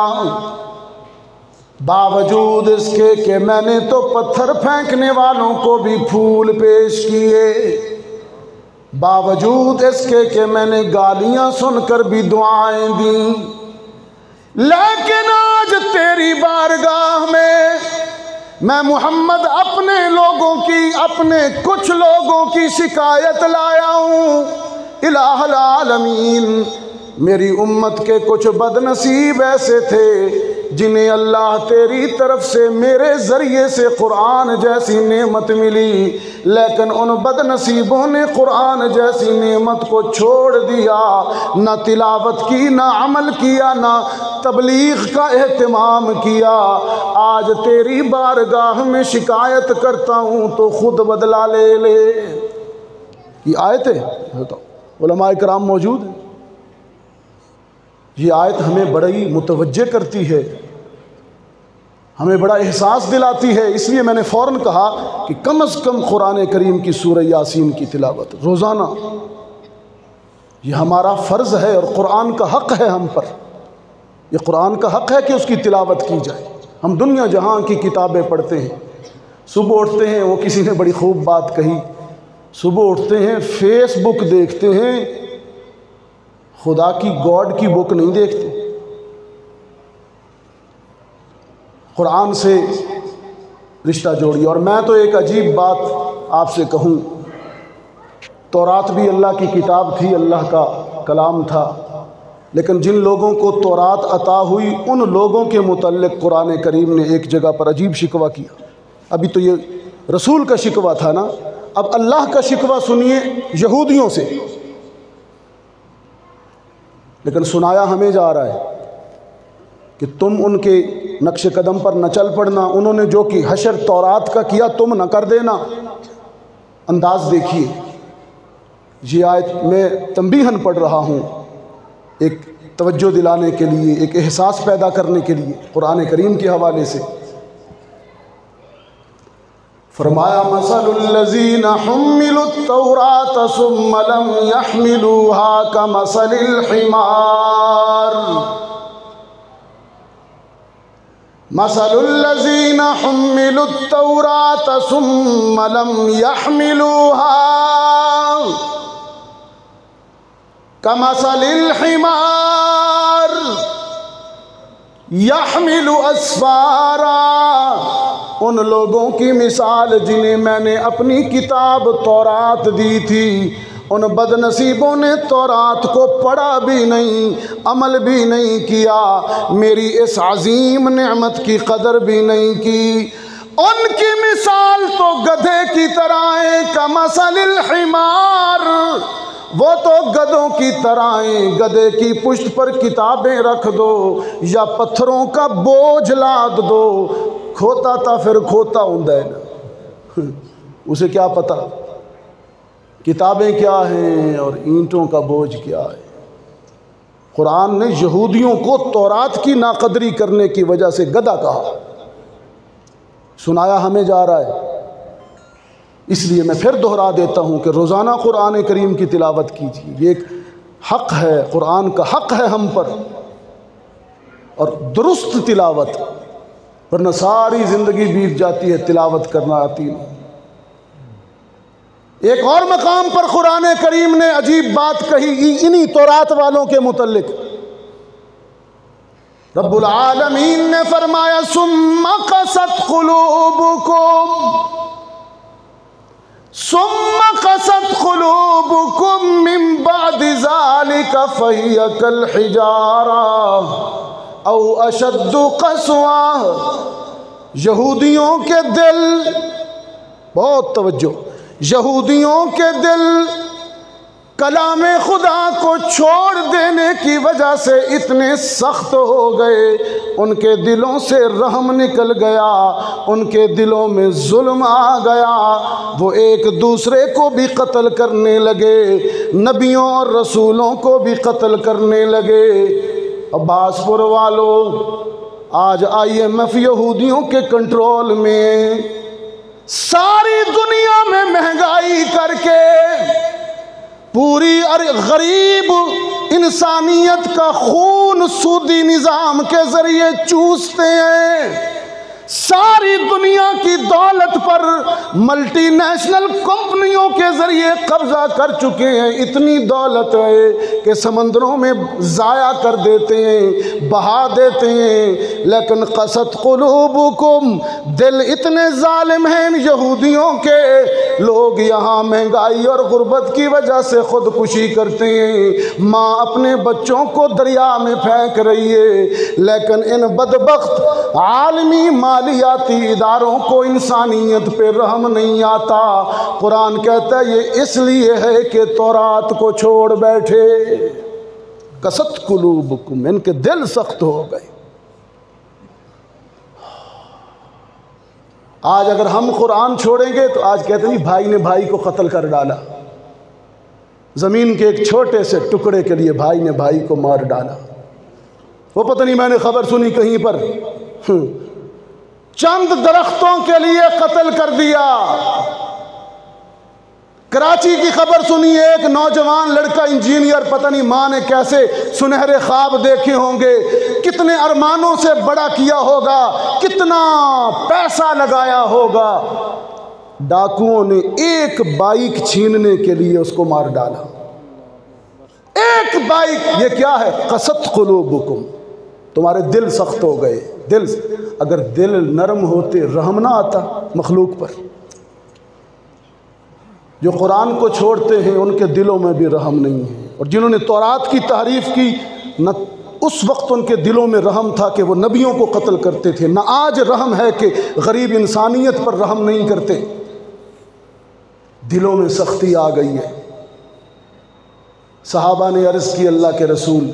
बावजूद इसके कि मैंने तो पत्थर फेंकने वालों को भी फूल पेश किए, बावजूद इसके कि मैंने गालियाँ सुनकर भी दुआएं दी, लेकिन आज तेरी बारगाह में मैं मोहम्मद अपने लोगों की, अपने कुछ लोगों की शिकायत लाया हूँ। इलाहुल आलमीन, मेरी उम्मत के कुछ बदनसीब ऐसे थे जिन्हें अल्लाह तेरी तरफ से मेरे ज़रिए से कुरान जैसी नेमत मिली, लेकिन उन बदनसीबों ने कुरान जैसी नेमत को छोड़ दिया, ना तिलावत की, ना अमल किया, ना तबलीग का एहतमाम किया। आज तेरी बारगाह में शिकायत करता हूँ तो खुद बदला ले ले। ये आयत है, उलमाए किराम मौजूद है। ये आयत हमें बड़ी मुतवज्जे करती है, हमें बड़ा एहसास दिलाती है। इसलिए मैंने फ़ौरन कहा कि कम अज़ कम कुरान करीम की सूरह यासीन की तिलावत रोज़ाना, ये हमारा फ़र्ज़ है और कुरान का हक़ है हम पर। ये कुरान का हक़ है कि उसकी तिलावत की जाए। हम दुनिया जहाँ की किताबें पढ़ते हैं, सुबह उठते हैं, वो किसी ने बड़ी खूब बात कही, सुबह उठते हैं फेसबुक देखते हैं, खुदा की गॉड की बुक नहीं देखते। कुरान से रिश्ता जोड़िए। और मैं तो एक अजीब बात आपसे कहूँ, तौरात भी अल्लाह की किताब थी, अल्लाह का कलाम था, लेकिन जिन लोगों को तौरात अता हुई उन लोगों के मुतल्लिक़ कुरान करीम ने एक जगह पर अजीब शिकवा किया। अभी तो ये रसूल का शिकवा था ना, अब अल्लाह का शिकवा सुनिए यहूदियों से। लेकिन सुनाया हमें जा रहा है कि तुम उनके नक्श कदम पर न चल पड़ना, उन्होंने जो कि हशर तौरात का किया तुम न कर देना। अंदाज़ देखिए, ये आयत मैं तंबीहन पढ़ रहा हूँ एक तवज्जो दिलाने के लिए, एक एहसास पैदा करने के लिए कुरान करीम के हवाले से। फरमाया मसलुल्लज़ीना हुम्मिलुत तौरात सुम्मा लम यहमिलूहा कमसलिल हिमार। मसलुल्लज़ीना हुम्मिलुत तौरात सुम्मा लम यहमिलूहा कमसलिल हिमार यहमिलु अस्फारा। उन लोगों की मिसाल जिन्हें मैंने अपनी किताब तौरात दी थी, उन बदनसीबों ने तौरात को पढ़ा भी नहीं, अमल भी नहीं किया, मेरी इस अजीम नेमत की कदर भी नहीं की। उनकी मिसाल तो गधे की तरह है, कमसलिल हिमार, वो तो गधों की तरह हैं। गधे की पुश्त पर किताबें रख दो या पत्थरों का बोझ लाद दो, खोता था फिर खोता होता है ना, उसे क्या पता किताबें क्या हैं और ईंटों का बोझ क्या है। कुरान ने यहूदियों को तौरात की नाकदरी करने की वजह से गधा कहा, सुनाया हमें जा रहा है। इसलिए मैं फिर दोहरा देता हूँ कि रोज़ाना कुरान करीम की तिलावत कीजिए, ये एक हक़ है, कुरान का हक़ है हम पर। और दुरुस्त तिलावत, वरना सारी ज़िंदगी बीत जाती है तिलावत करना आती नहीं। एक और मकाम पर कुरान करीम ने अजीब बात कही इन्हीं तौरात वालों के मुतल्लिक। रब्बुल आलमीन ने फरमाया सुम्मा क़सत क़ुलूबुकुम सुम्मा क़सत क़ुलूबुकुम मिन बअदि ज़ालिका फ़हिय कल हिजारा औ अशद्दु क़स्वा। यहूदियों के दिल, बहुत तवज्जो, यहूदियों के दिल कलाम खुदा को छोड़ देने की वजह से इतने सख्त हो गए, उनके दिलों से रहम निकल गया, उनके दिलों में जुल्म आ गया, वो एक दूसरे को भी कत्ल करने लगे, नबियों और रसूलों को भी कत्ल करने लगे। अब्बासपुर वालों, आज IMF यहूदियों के कंट्रोल में, सारी दुनिया में महंगाई करके पूरी गरीब इंसानियत का खून सूदी निज़ाम के ज़रिए चूसते हैं। सारी दुनिया की दौलत पर मल्टीनेशनल कंपनियों के ज़रिए कब्ज़ा कर चुके हैं। इतनी दौलत है कि समंदरों में ज़ाया कर देते हैं, बहा देते हैं। लेकिन क़सत क़ुलूबुकुम, दिल इतने ज़ालिम हैं यहूदियों के लोग यहाँ महंगाई और गुर्बत की वजह से खुदकुशी करते हैं। माँ अपने बच्चों को दरिया में फेंक रही है, लेकिन इन बदबख्त आलमी मालियाती इदारों को इंसानियत पे रहम नहीं आता। कुरान कहता है ये इसलिए है कि तौरात को छोड़ बैठे। कसत कुलूबकुम, इनके दिल सख्त हो गए। आज अगर हम कुरान छोड़ेंगे तो आज कहते नहीं भाई ने भाई को कत्ल कर डाला, ज़मीन के एक छोटे से टुकड़े के लिए भाई ने भाई को मार डाला। वो पता नहीं, मैंने खबर सुनी कहीं पर चंद दरख्तों के लिए कत्ल कर दिया। कराची की खबर सुनी, एक नौजवान लड़का इंजीनियर, पता नहीं माँ ने कैसे सुनहरे ख्वाब देखे होंगे, कितने अरमानों से बड़ा किया होगा, कितना पैसा लगाया होगा, डाकुओं ने एक बाइक छीनने के लिए उसको मार डाला। एक बाइक, ये क्या है? कसत कुलूबुकुम, तुम्हारे दिल सख्त हो गए। दिल, अगर दिल नरम होते रहम ना आता मखलूक पर। जो कुरान को छोड़ते हैं उनके दिलों में भी रहम नहीं है। और जिन्होंने तौरात की तारीफ़ की, न उस वक्त उनके दिलों में रहम था कि वो नबियों को कत्ल करते थे, न आज रहम है कि गरीब इंसानियत पर रहम नहीं करते। दिलों में सख्ती आ गई है। सहाबा ने अर्ज़ की, अल्लाह के रसूल,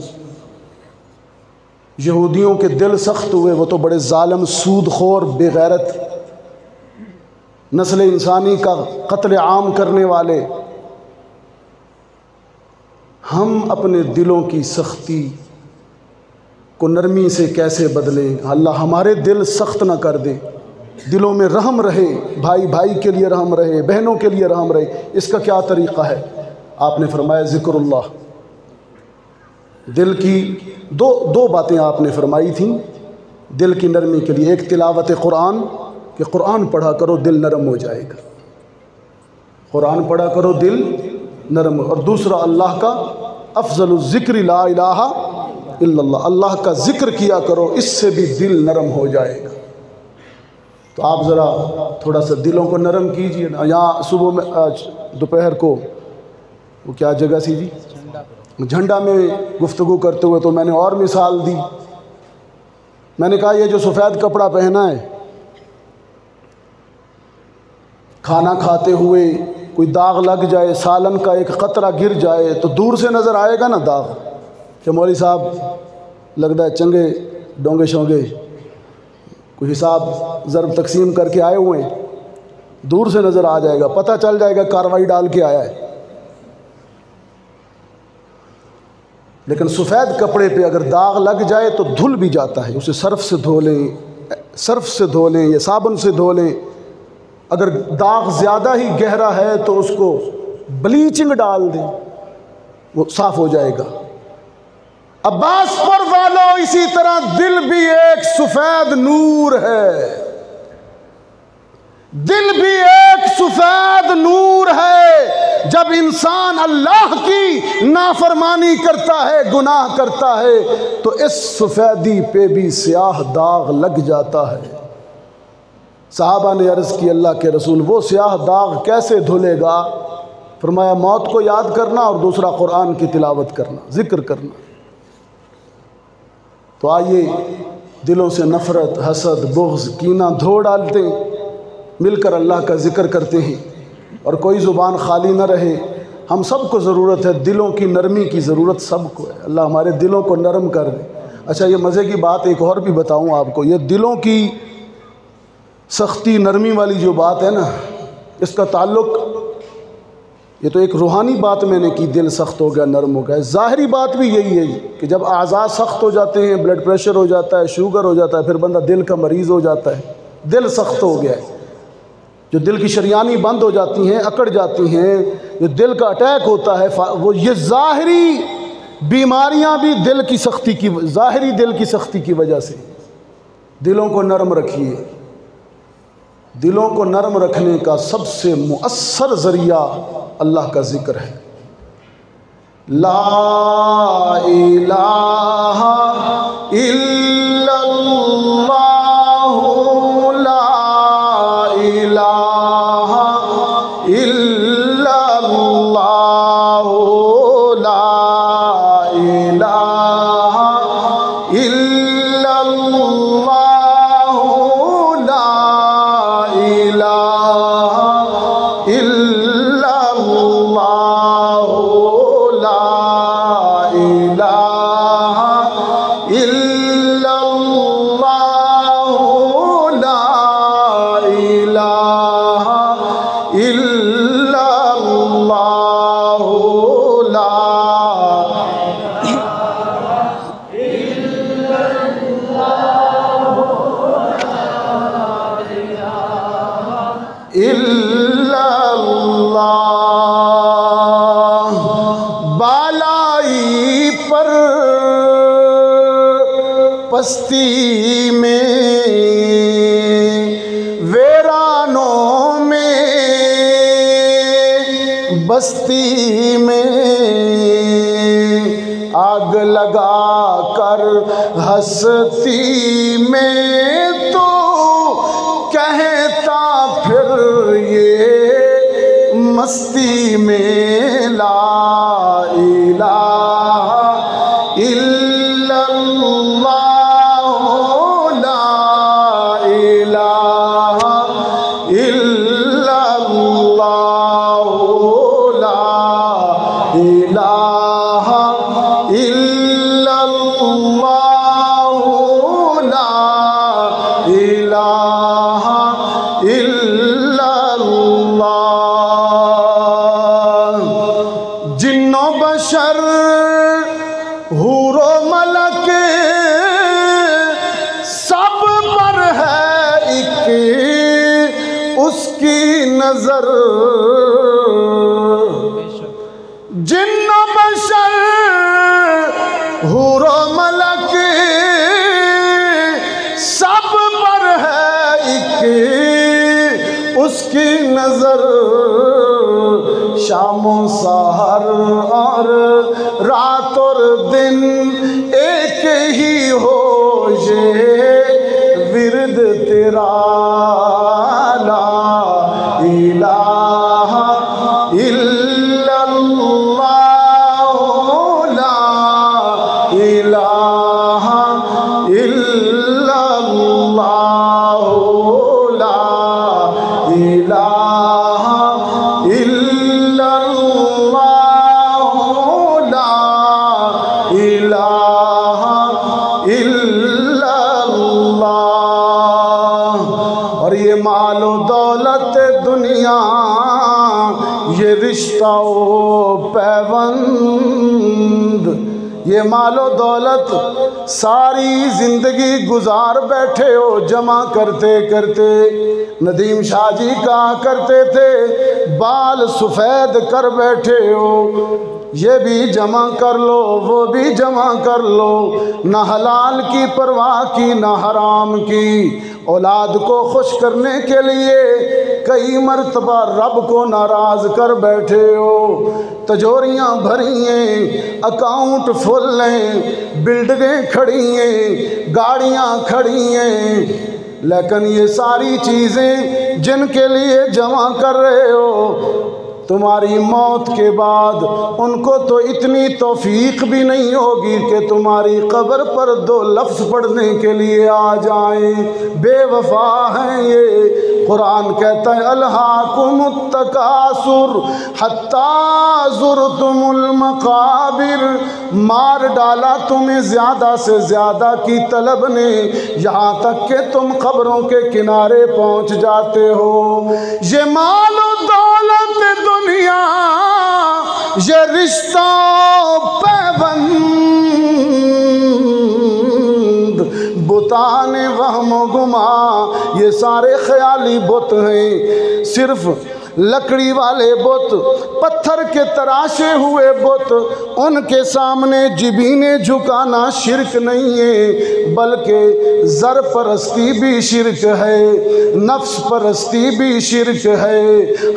यहूदियों के दिल सख्त हुए, वो तो बड़े ज़ालिम, सूदखोर, बेगैरत, नस्ल इंसानी का कत्ल आम करने वाले। हम अपने दिलों की सख्ती को नरमी से कैसे बदलें? अल्लाह हमारे दिल सख्त ना कर दे, दिलों में रहम रहे, भाई भाई के लिए रहम रहे, बहनों के लिए रहम रहे। इसका क्या तरीक़ा है? आपने फरमाया ज़िक्रुल्लाह। दिल की दो बातें आपने फरमाई थी दिल की नरमी के लिए। एक तिलावत कुरान, कि कुरान पढ़ा करो दिल नरम हो जाएगा, कुरान पढ़ा करो दिल नरम। और दूसरा अल्लाह का अफजल ज़िक्र ला इलाहा इल्लल्लाह, अल्लाह का ज़िक्र किया करो, इससे भी दिल नरम हो जाएगा। तो आप ज़रा थोड़ा सा दिलों को नरम कीजिए ना। यहाँ सुबह में, आज दोपहर को, वो क्या जगह सी जी, झंडा में गुफ्तगू करते हुए तो मैंने और मिसाल दी। मैंने कहा ये जो सफ़ेद कपड़ा पहना है, खाना खाते हुए कोई दाग लग जाए, सालन का एक कतरा गिर जाए तो दूर से नज़र आएगा ना दाग, कि मौलवी साहब लगता है चंगे डोंगे शोंगे कोई हिसाब ज़रब तकसीम करके आए हुए हैं, दूर से नज़र आ जाएगा, पता चल जाएगा कार्रवाई डाल के आया है। लेकिन सफ़ेद कपड़े पे अगर दाग लग जाए तो धुल भी जाता है, उसे सर्फ़ से धो लें, सर्फ़ से धो लें या साबुन से धो लें। अगर दाग ज़्यादा ही गहरा है तो उसको ब्लीचिंग डाल दें, वो साफ़ हो जाएगा। अब्बास पर वालों, इसी तरह दिल भी एक सफ़ेद नूर है, दिल भी एक सफ़ेद नूर है। जब इंसान अल्लाह की नाफरमानी करता है, गुनाह करता है, तो इस सफ़ेदी पे भी स्याह दाग लग जाता है। सहाबा ने अर्ज़ की, अल्लाह के रसूल वो स्याह दाग कैसे धुलेगा? फरमाया मौत को याद करना और दूसरा कुरान की तिलावत करना, ज़िक्र करना। तो आइए दिलों से नफ़रत, हसद, बुग़्ज़, कीना धो डालते हैं, मिलकर अल्लाह का ज़िक्र करते हैं और कोई ज़ुबान खाली न रहे। हम सबको ज़रूरत है, दिलों की नरमी की ज़रूरत सबको है। अल्लाह हमारे दिलों को नरम कर दे। अच्छा, ये मज़े की बात एक और भी बताऊँ आपको, ये दिलों की सख्ती नरमी वाली जो बात है ना, इसका ताल्लुक़, ये तो एक रूहानी बात मैंने की, दिल सख्त हो गया, नरम हो गया। ज़ाहिरी बात भी यही है कि जब आज़ाद सख्त हो जाते हैं, ब्लड प्रेशर हो जाता है, शुगर हो जाता है, फिर बंदा दिल का मरीज़ हो जाता है, दिल सख्त हो गया है। जो दिल की शरियानी बंद हो जाती हैं, अकड़ जाती हैं, जो दिल का अटैक होता है, वो ये ज़ाहिरी बीमारियां भी दिल की सख्ती की, ज़ाहिरी दिल की सख्ती की वजह से। दिलों को नरम रखिए। दिलों को नरम रखने का सबसे मुअस्सर ज़रिया अल्लाह का ज़िक्र है। ला इलाहा इल्लल्लाहु ला इलाहा ला इलाहा इल्लल्लाहु ला इलाहा इल्लल्लाहु ला इल्लल्लाह। बालाई पर पस्ती में वेरानों में बस्ती में आग लगा कर हस्ती में तो कहता फिर ये मस्ती में ला इलाहा इल्लल्लाहु ला इलाहा इल्लल्लाहु ला इलाहा इल्लल्लाहु ला इलाहा इल्लल्लाह। जिन्नो बशर हूरो मलक सब पर है एक उसकी नजर। जिन्नो बशर हूरो मलक सब पर है एक उसकी नजर। शामों सहर और रात और दिन एक ही हो ये विरद तेरा ला इलाहा इल्लल्लाहु ला इलाहा इल्लल्लाहु ला इलाहा इल्लल्लाहु ला इलाहा इल्लल्लाह। और ये मालो दौलत दुनिया ये रिश्ता पैबंद, ये मालो दौलत सारी जिंदगी गुजार बैठे हो जमा करते करते। नदीम शाह जी कहा करते थे बाल सफ़ेद कर बैठे हो, ये भी जमा कर लो वो भी जमा कर लो। न हलाल की परवाह की न हराम की, औलाद को खुश करने के लिए कई मर्तबा रब को नाराज़ कर बैठे हो। तिजोरियाँ भरी हैं, अकाउंट फुल हैं, बिल्डिंगें खड़ी हैं, गाड़ियाँ खड़ी हैं, लेकिन ये सारी चीज़ें जिनके लिए जमा कर रहे हो तुम्हारी मौत के बाद उनको तो इतनी तौफीक भी नहीं होगी कि तुम्हारी कब्र पर दो लफ्ज़ पढ़ने के लिए आ जाएं। बेवफा हैं ये। कुरान कहता है अलहाकुमुत तकासुर हत्ता ज़ुरतुमुल मकाबिर, मार डाला तुम्हें ज़्यादा से ज़्यादा की तलब ने, यहाँ तक कि तुम कब्रों के किनारे पहुँच जाते हो। ये मालो दौलत दुनिया ये रिश्ता पैबंद, बुताने वहम गुमा ये सारे ख्याली बुत हैं। सिर्फ लकड़ी वाले बुत, पत्थर के तराशे हुए बुत, उनके सामने जिबीने झुकाना शिरक नहीं है, बल्कि ज़र परस्ती भी शिरक है, नफ्स परस्ती भी शिरक है,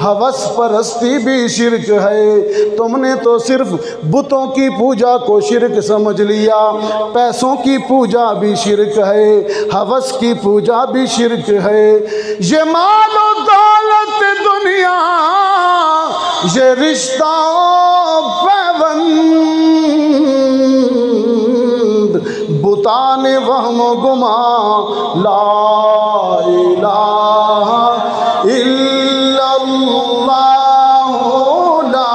हवस परस्ती भी शिरक है। तुमने तो सिर्फ बुतों की पूजा को शिरक समझ लिया, पैसों की पूजा भी शिरक है, हवस की पूजा भी शिरक है। ये मालो दौलत दुनिया ये रिश्ता पैबंद, बुताने वहम गुमा ला इलाहा इल्लल्लाह ला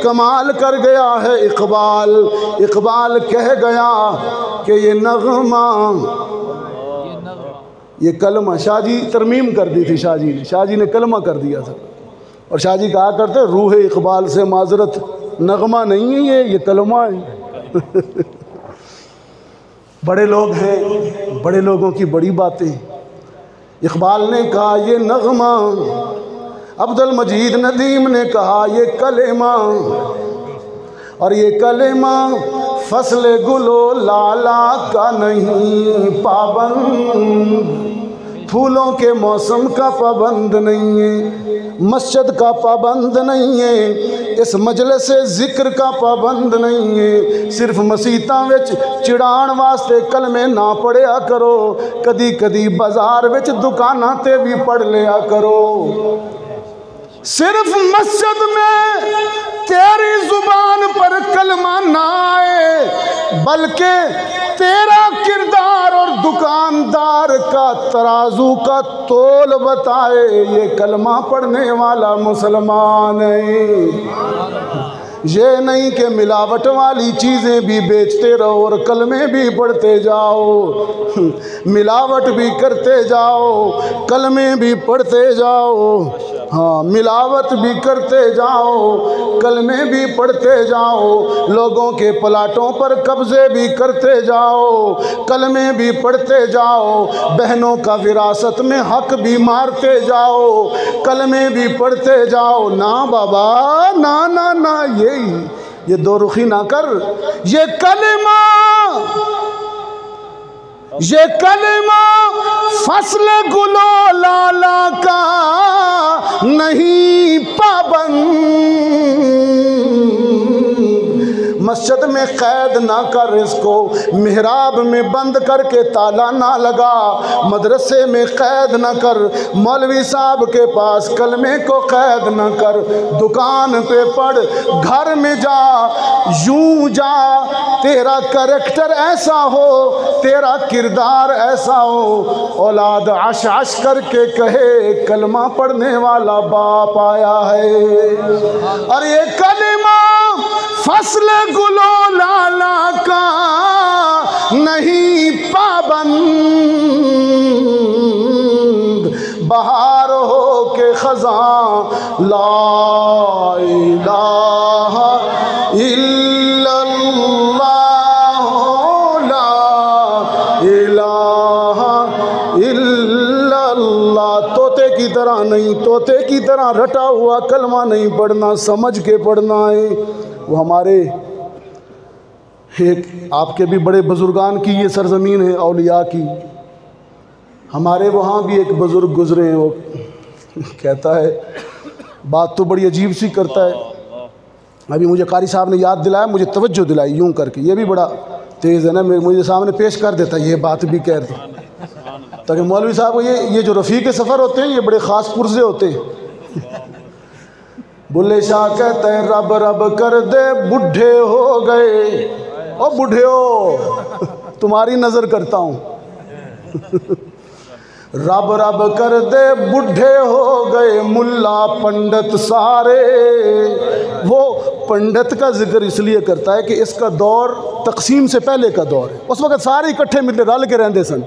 कमाल कर गया है इकबाल। इकबाल कह गया कि ये नगमा, ये कलमा, शाहजी तरमीम कर दी थी शाहजी ने कलमा कर दिया था। और शाहजी कहा करते रूह इकबाल से माजरत, नगमा नहीं है ये कलमा है। बड़े लोग हैं, बड़े लोगों की बड़ी बातें। इकबाल ने कहा ये नगमा, अब्दुल मजीद नदीम ने कहा ये कलेमा, और ये कलेमा फसल गुलो लाला का नहीं पाबंद, फूलों के मौसम का पाबंद नहीं है, मस्जिद का पाबंद नहीं है, इस मजलिस जिक्र का पाबंद नहीं है। सिर्फ मसीतां विच चिड़ाण वास्ते कलमे ना पढ़िया करो, कदी कदी बाजार विच दुकानां ते भी पढ़ लिया करो। सिर्फ मस्जिद में तेरी जुबान पर कलमा ना आए, बल्कि तेरा किरदार और दुकानदार का तराजू का तोल बताए, ये कलमा पढ़ने वाला मुसलमान है। ये नहीं कि मिलावट वाली चीज़ें भी बेचते रहो और कलमे भी पढ़ते जाओ, मिलावट भी करते जाओ, कलमे भी पढ़ते जाओ। हाँ, मिलावट भी करते जाओ, कलमे भी पढ़ते जाओ, लोगों के प्लाटों पर कब्जे भी करते जाओ, कलमे भी पढ़ते जाओ, बहनों का विरासत में हक भी मारते जाओ, कलमे भी पढ़ते जाओ। ना बाबा, ना ना ना, ये दो रुखी ना कर। ये कलमा फसल गुलो लाला का नहीं पाबंद, मस्जिद में कैद ना कर इसको, मिहराब में बंद करके ताला ना लगा, मदरसे में कैद ना कर, मौलवी साहब के पास कलमे को कैद ना कर, दुकान पे पढ़, घर में जा, यूं जा, तेरा करैक्टर ऐसा हो, तेरा किरदार ऐसा हो, औलाद आश आश करके कहे कलमा पढ़ने वाला बाप आया है। और ये कलमा फसल गुलो लाला का नहीं पाबंद, बहार हो के खज़ां ला इलाहा इल्लल्लाह, ला इलाहा इल्लल्लाह। तोते की तरह नहीं, तोते की तरह रटा हुआ कलमा नहीं पढ़ना, समझ के पढ़ना है। वो हमारे एक आपके भी बड़े बुजुर्गान की ये सरजमीन है, औलिया की। हमारे वहाँ भी एक बुज़ुर्ग गुज़रे हैं, वो कहता है, बात तो बड़ी अजीब सी करता है। अभी मुझे कारी साहब ने याद दिलाया, मुझे तवज्जो दिलाई यूं करके, ये भी बड़ा तेज़ है ना, मुझे सामने पेश कर देता है, ये बात भी कह दे, ताकि मौलवी साहब ये जो रफ़ीक़ सफ़र होते हैं ये बड़े ख़ास पुरज़े होते हैं। बुल्ले शाह कहते हैं रब रब कर दे बुढ़े हो गए, ओ बुढ़े हो तुम्हारी नज़र करता हूँ। रब रब कर दे बुढ़े हो गए मुल्ला पंडित सारे। वो पंडित का जिक्र इसलिए करता है कि इसका दौर तकसीम से पहले का दौर है। उस वक़्त सारे इकट्ठे मिलके रल के रहते सन।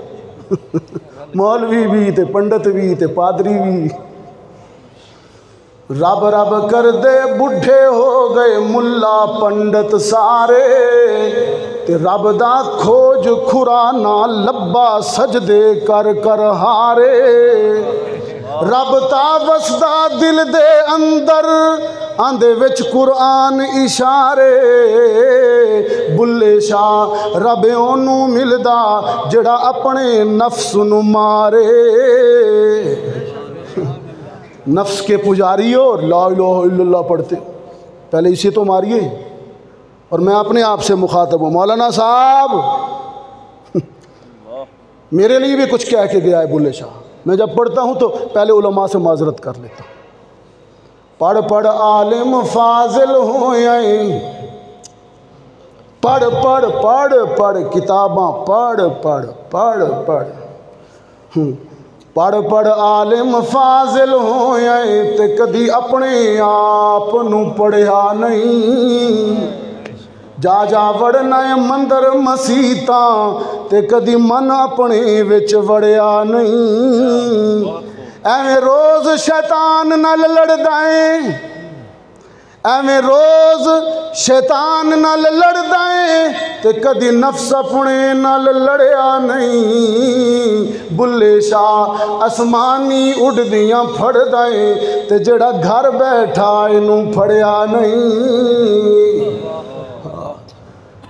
मौलवी भी थे, पंडित भी थे, पादरी भी। रब रब कर दे बुढ़े हो गए मुल्ला पंडित सारे, ते रब दा खोज खुराना लब्बा सजदे कर कर हारे। रब ता वसदा दिल दे अंदर आंदे विच कुरान इशारे। बुल्ले शाह रब ओनू मिलदा जड़ा अपने नफ्स नू मारे। नफ्स के पुजारी हो और ला इलाहा इल्लल्लाह पढ़ते, पहले इसे तो मारिए। और मैं अपने आप से मुखातब हूँ, मौलाना साहब मेरे लिए भी कुछ कह के गया है बुल्ले शाह। मैं जब पढ़ता हूँ तो पहले उलमा से माजरत कर लेता हूँ। पढ़ पढ़ आलिम फाजिल हो, पढ़ पढ़ पढ़ पढ़ किताबां पढ़ पढ़ पढ़ पढ़। पढ़ पढ़ आलिम फाजिल होए ते कदी अपने आप नू पढ़िया नहीं। जा जा वड़ना है मंदिर मसीतां ते कदी मन अपने विच वड़िया नहीं। एवें रोज़ शैतान नाल लड़दा है, एवें रोज़ शैतान नाल लड़दा है ते कदी नफ्स अपने नाल लड़िया नहीं। बुल्ले शाह आसमानी उड़दियां फड़दा है ते जेड़ा घर बैठा इनू फड़िया नहीं।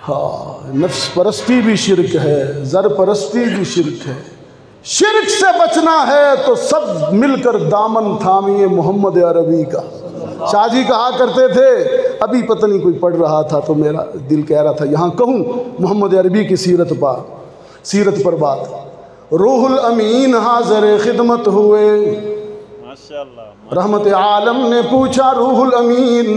हाँ, नफ्स परस्ती भी शिरक है, ज़र परस्ती भी शिरक है। शिरक से बचना है तो सब मिलकर दामन थामिए मोहम्मद अरबी का। शाहजी कहा करते थे, अभी पता नहीं कोई पढ़ रहा था तो मेरा दिल कह रहा था यहाँ कहूँ मोहम्मद अरबी की सीरत पर बात। रूहुल अमीन हाज़िर खिदमत हुए, माशाअल्लाह। रहमत आलम ने पूछा, रूहुल अमीन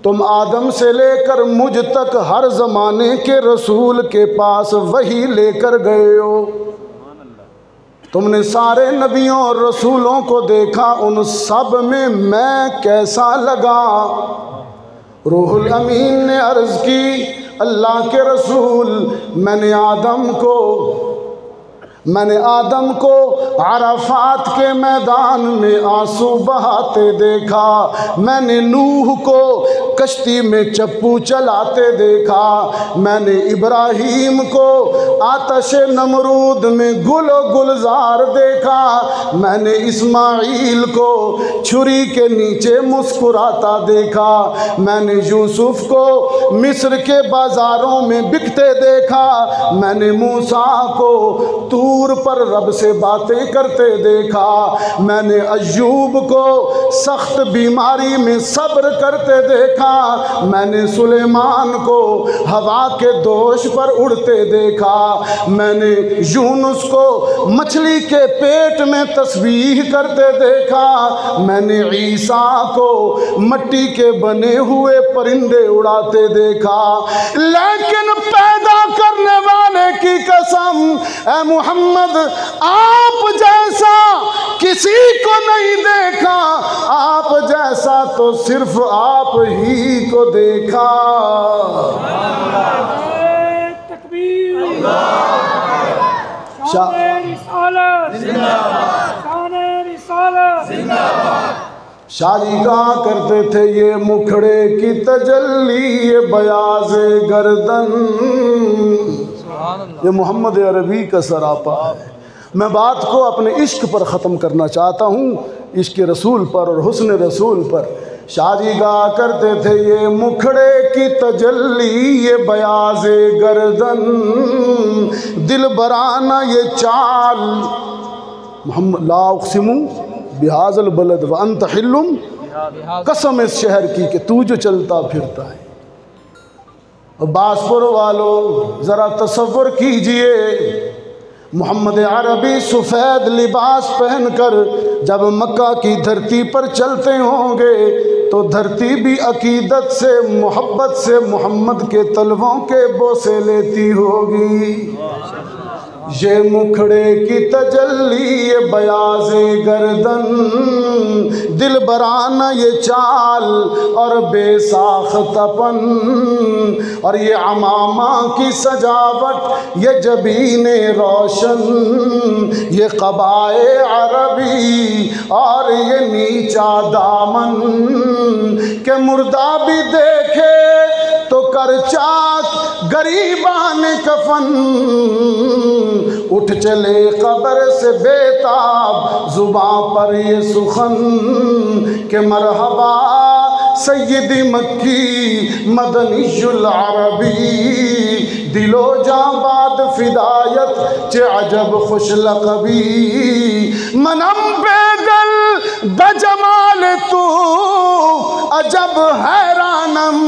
तुम आदम से लेकर मुझ तक हर ज़माने के रसूल के पास वही लेकर गए हो। तुमने सारे नबियों और रसूलों को देखा, उन सब में मैं कैसा लगा? रूहुल अमीन ने अर्ज़ की, अल्लाह के रसूल मैंने आदम को अराफात के मैदान में आंसू बहाते देखा, मैंने नूह को कश्ती में चप्पू चलाते देखा, मैंने इब्राहीम को आतश नमरूद में गुलो गुलजार देखा, मैंने इस्माइल को छुरी के नीचे मुस्कुराता देखा, मैंने यूसुफ को मिस्र के बाज़ारों में बिकते देखा, मैंने मूसा को तूर पर रब से बातें करते देखा, मैंने अय्यूब को सख्त बीमारी में सब्र करते देखा, मैंने सुलेमान को हवा के दोष पर उड़ते देखा, मैंने यूनुस को मछली के पेट में तस्बीह करते देखा, मैंने ईसा को मट्टी के बने हुए परिंदे उड़ाते देखा। लेकिन पैदा करने वाले की कसम, ऐ मोहम्मद आप जैसा किसी को नहीं देखा, आप जैसा तो सिर्फ आप ही को देखा। शादी कहा करते थे, ये मुखड़े की तजल्ली ये बयाज़े गर्दन, ये मोहम्मद अरबी का सरापा है। मैं बात को अपने इश्क पर ख़त्म करना चाहता हूँ, इश्क रसूल पर और हुस्न रसूल पर। शादी कहा करते थे, ये मुखड़े की तजल्ली ये बयाज़े गर्दन, दिल बराना ये चाल, मोहम्मद ला उक़सिमु बिहाज़ल बलद व अंत हिल्लुम, कसम इस शहर की कि तू जो चलता फिरता है। बासपुर वालों ज़रा तसव्वुर कीजिए, मोहम्मद अरबी सफ़ेद लिबास पहनकर जब मक्का की धरती पर चलते होंगे तो धरती भी अकीदत से मोहब्बत से मोहम्मद के तलवों के बोसे लेती होगी। ये मुखड़े की तजल्ली ये बयाज़े गर्दन, दिल बराना ये चाल और बेसाख तपन, और ये अमामा की सजावट ये जबीने रोशन, ये क़बाए अरबी और ये नीचा दामन, के मुर्दा भी देखे तो कर चाक गरीबान कफन, उठ चले कब्र से बेताब जुबां पर ये सुखन, के मरहबा सैयदी मक्की मदनीयुल अरबी, दिलो जाबाद फिदायत चे अजब खुश लक़बी, मनम बेगल बजमाल तू अजब हैरानम,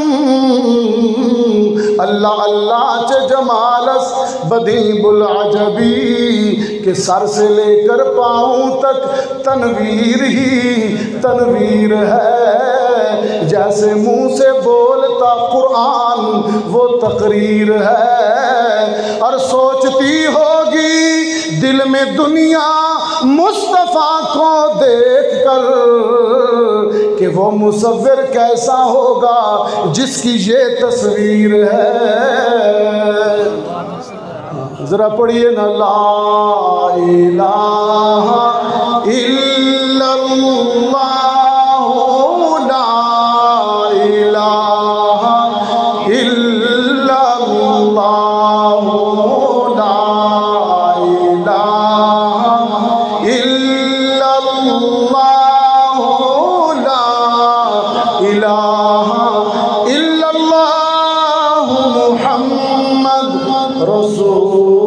अल्लाह अल्लाह चे जमालस बदीबुल अजबी, के सर से लेकर पाँव तक तनवीर ही तनवीर है, जैसे मुँह से बोलता कुरान वो तकरीर है, और सोचती होगी दिल में दुनिया मुस्तफ़ा को देख कर कि वो मुसव्विर कैसा होगा जिसकी ये तस्वीर है। ज़रा पढ़िए ना, ला इलाहा इल्लल्लाह, ला इलाहा इल्लल्लाह, ला इलाहा इल्लल्लाह, ला इलाहा इल्लल्लाह, मुहम्मद रसूलुल्लाह।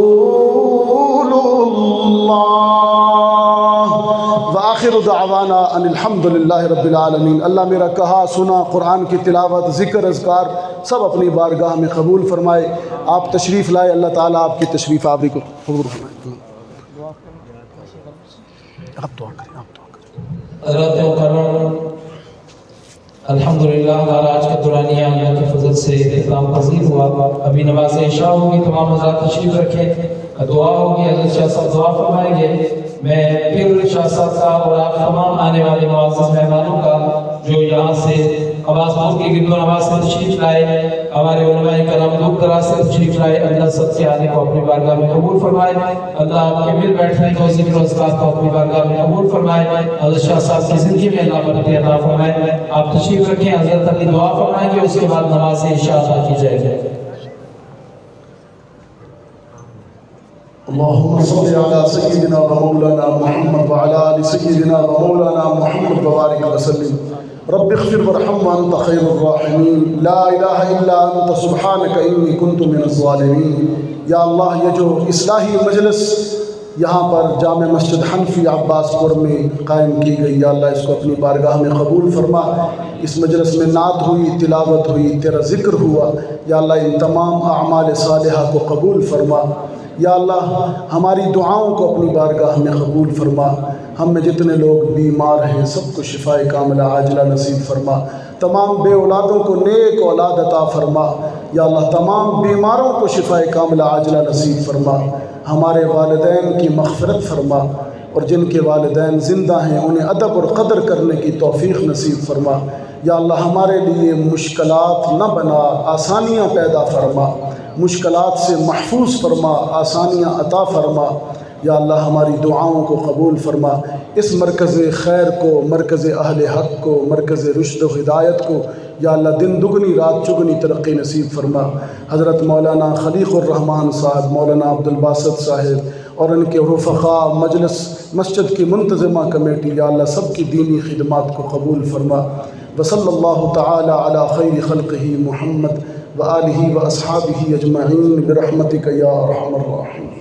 आखिर दावाना अनिल हम्दुलिल्लाहि रब्बिल आलमीन। अल्लाह मेरा कहा सुना, कुरान की तिलावत, ज़िक्र, अज़कार सब अपनी बारगाह में कबूल फरमाए। आप तशरीफ़ लाए, अल्लाह ताला आपकी तशरीफ़ आवरी को कबूल फरमाए। आप दुआ करें, आप दुआ करें। अल्हम्दुलिल्लाह हमारा आज का दुरानिया अल्लाह के फजल से इख्तिताम पज़ीर हुआ। अभी नमाज इशा होगी, तमाम हज़रात तशरीफ़ रखें, दुआ होगी, हज़रत शाह साहब दुआ फरमाएंगे। मैं फिर शाह साहब का और आप तमाम आने वाले मुअज़्ज़ज़ मेहमानों का जो यहाँ से अब्बासपुर की गिरदो नवाज से तशरीफ़ लाए, हमारे उलमाए कराम दूर दराज से तशरीफ़ लाए, अल्लाह सबके आने को अपनी बारगाह में कबूल फरमाए। अल्लाह आपके मिल बैठने को, ज़िक्र और अज़कार को अपनी बारगाह में कबूल फरमाए। हज़रत शाह साहब की ज़िंदगी में अल्लाह बरकत अता फरमाए। आप तशरीफ़ रखें, हज़रत अली दुआ फरमाएंगे, उसके बाद नमाज इशा अदा की जाएगी। अल्लाहुम्मा सल्लि अला सय्यिदिना व मौलाना मुहम्मद व अला आलि सय्यिदिना व मौलाना मुहम्मद व बारिक व सल्लिम। रब्बि इग़फ़िर वरहम व अंत खैरुर राहिमीन। ला इलाहा इल्ला अंत सुब्हानका इन्नी कुन्तु मिनज़ ज़ालिमीन। या अल्लाह, ये जो इस्लाही मजलिस यहाँ पर जामे मस्जिद हनफी अब्बासपुर में कायम की गई, या अल्लाह इसको अपनी बारगाह में कबूल फरमा। इस मजलिस में नात हुई, तिलावत हुई, तेरा ज़िक्र हुआ, या अल्लाह इन तमाम अमाल सालिहा को कबूल फरमा। या अल्लाह हमारी दुआओं को अपनी बारगाह में कबूल फरमा। हम में जितने लोग बीमार हैं सबको शिफाए कामिला आजिला नसीब फरमा। तमाम बे औलादों को नेक औलाद अता फरमा। या अल्लाह तमाम बीमारों को शिफाए कामिला आजिला नसीब फरमा। हमारे वालिदैन की मग़फ़िरत फरमा और जिनके वालिदैन ज़िंदा हैं उन्हें अदब और क़दर करने की तौफ़ीक़ नसीब फरमा। या अल्लाह हमारे लिए मुश्किलात न बना, आसानियाँ पैदा फरमा, मुश्किलात से महफूज फरमा, आसानियाँ अता फरमा। या अल्लाह हमारी दुआओं को कबूल फरमा। इस मरकज़ खैर को, मरकज़ अहले हक़ को, मरकज़ रुश्द व हिदायत को या अल्लाह दिन दुगनी रात चुगनी तरक्की नसीब फरमा। हज़रत मौलाना खलीक़ुर रहमान साहब, मौलाना अब्दुल बासित साहिब और उनके रुफ़क़ा, मजलिस मस्जिद की मुंतज़िमा कमेटी, या अल्लाह सबकी दीनी खिदमात को कबूल फरमा। वसल्लल्लाहु तआला अला खैरि खल्क़िही मुहम्मद व आलिही व अस्हाबिही अजमईन बिरहमतिका या अरहमर राहिमीन।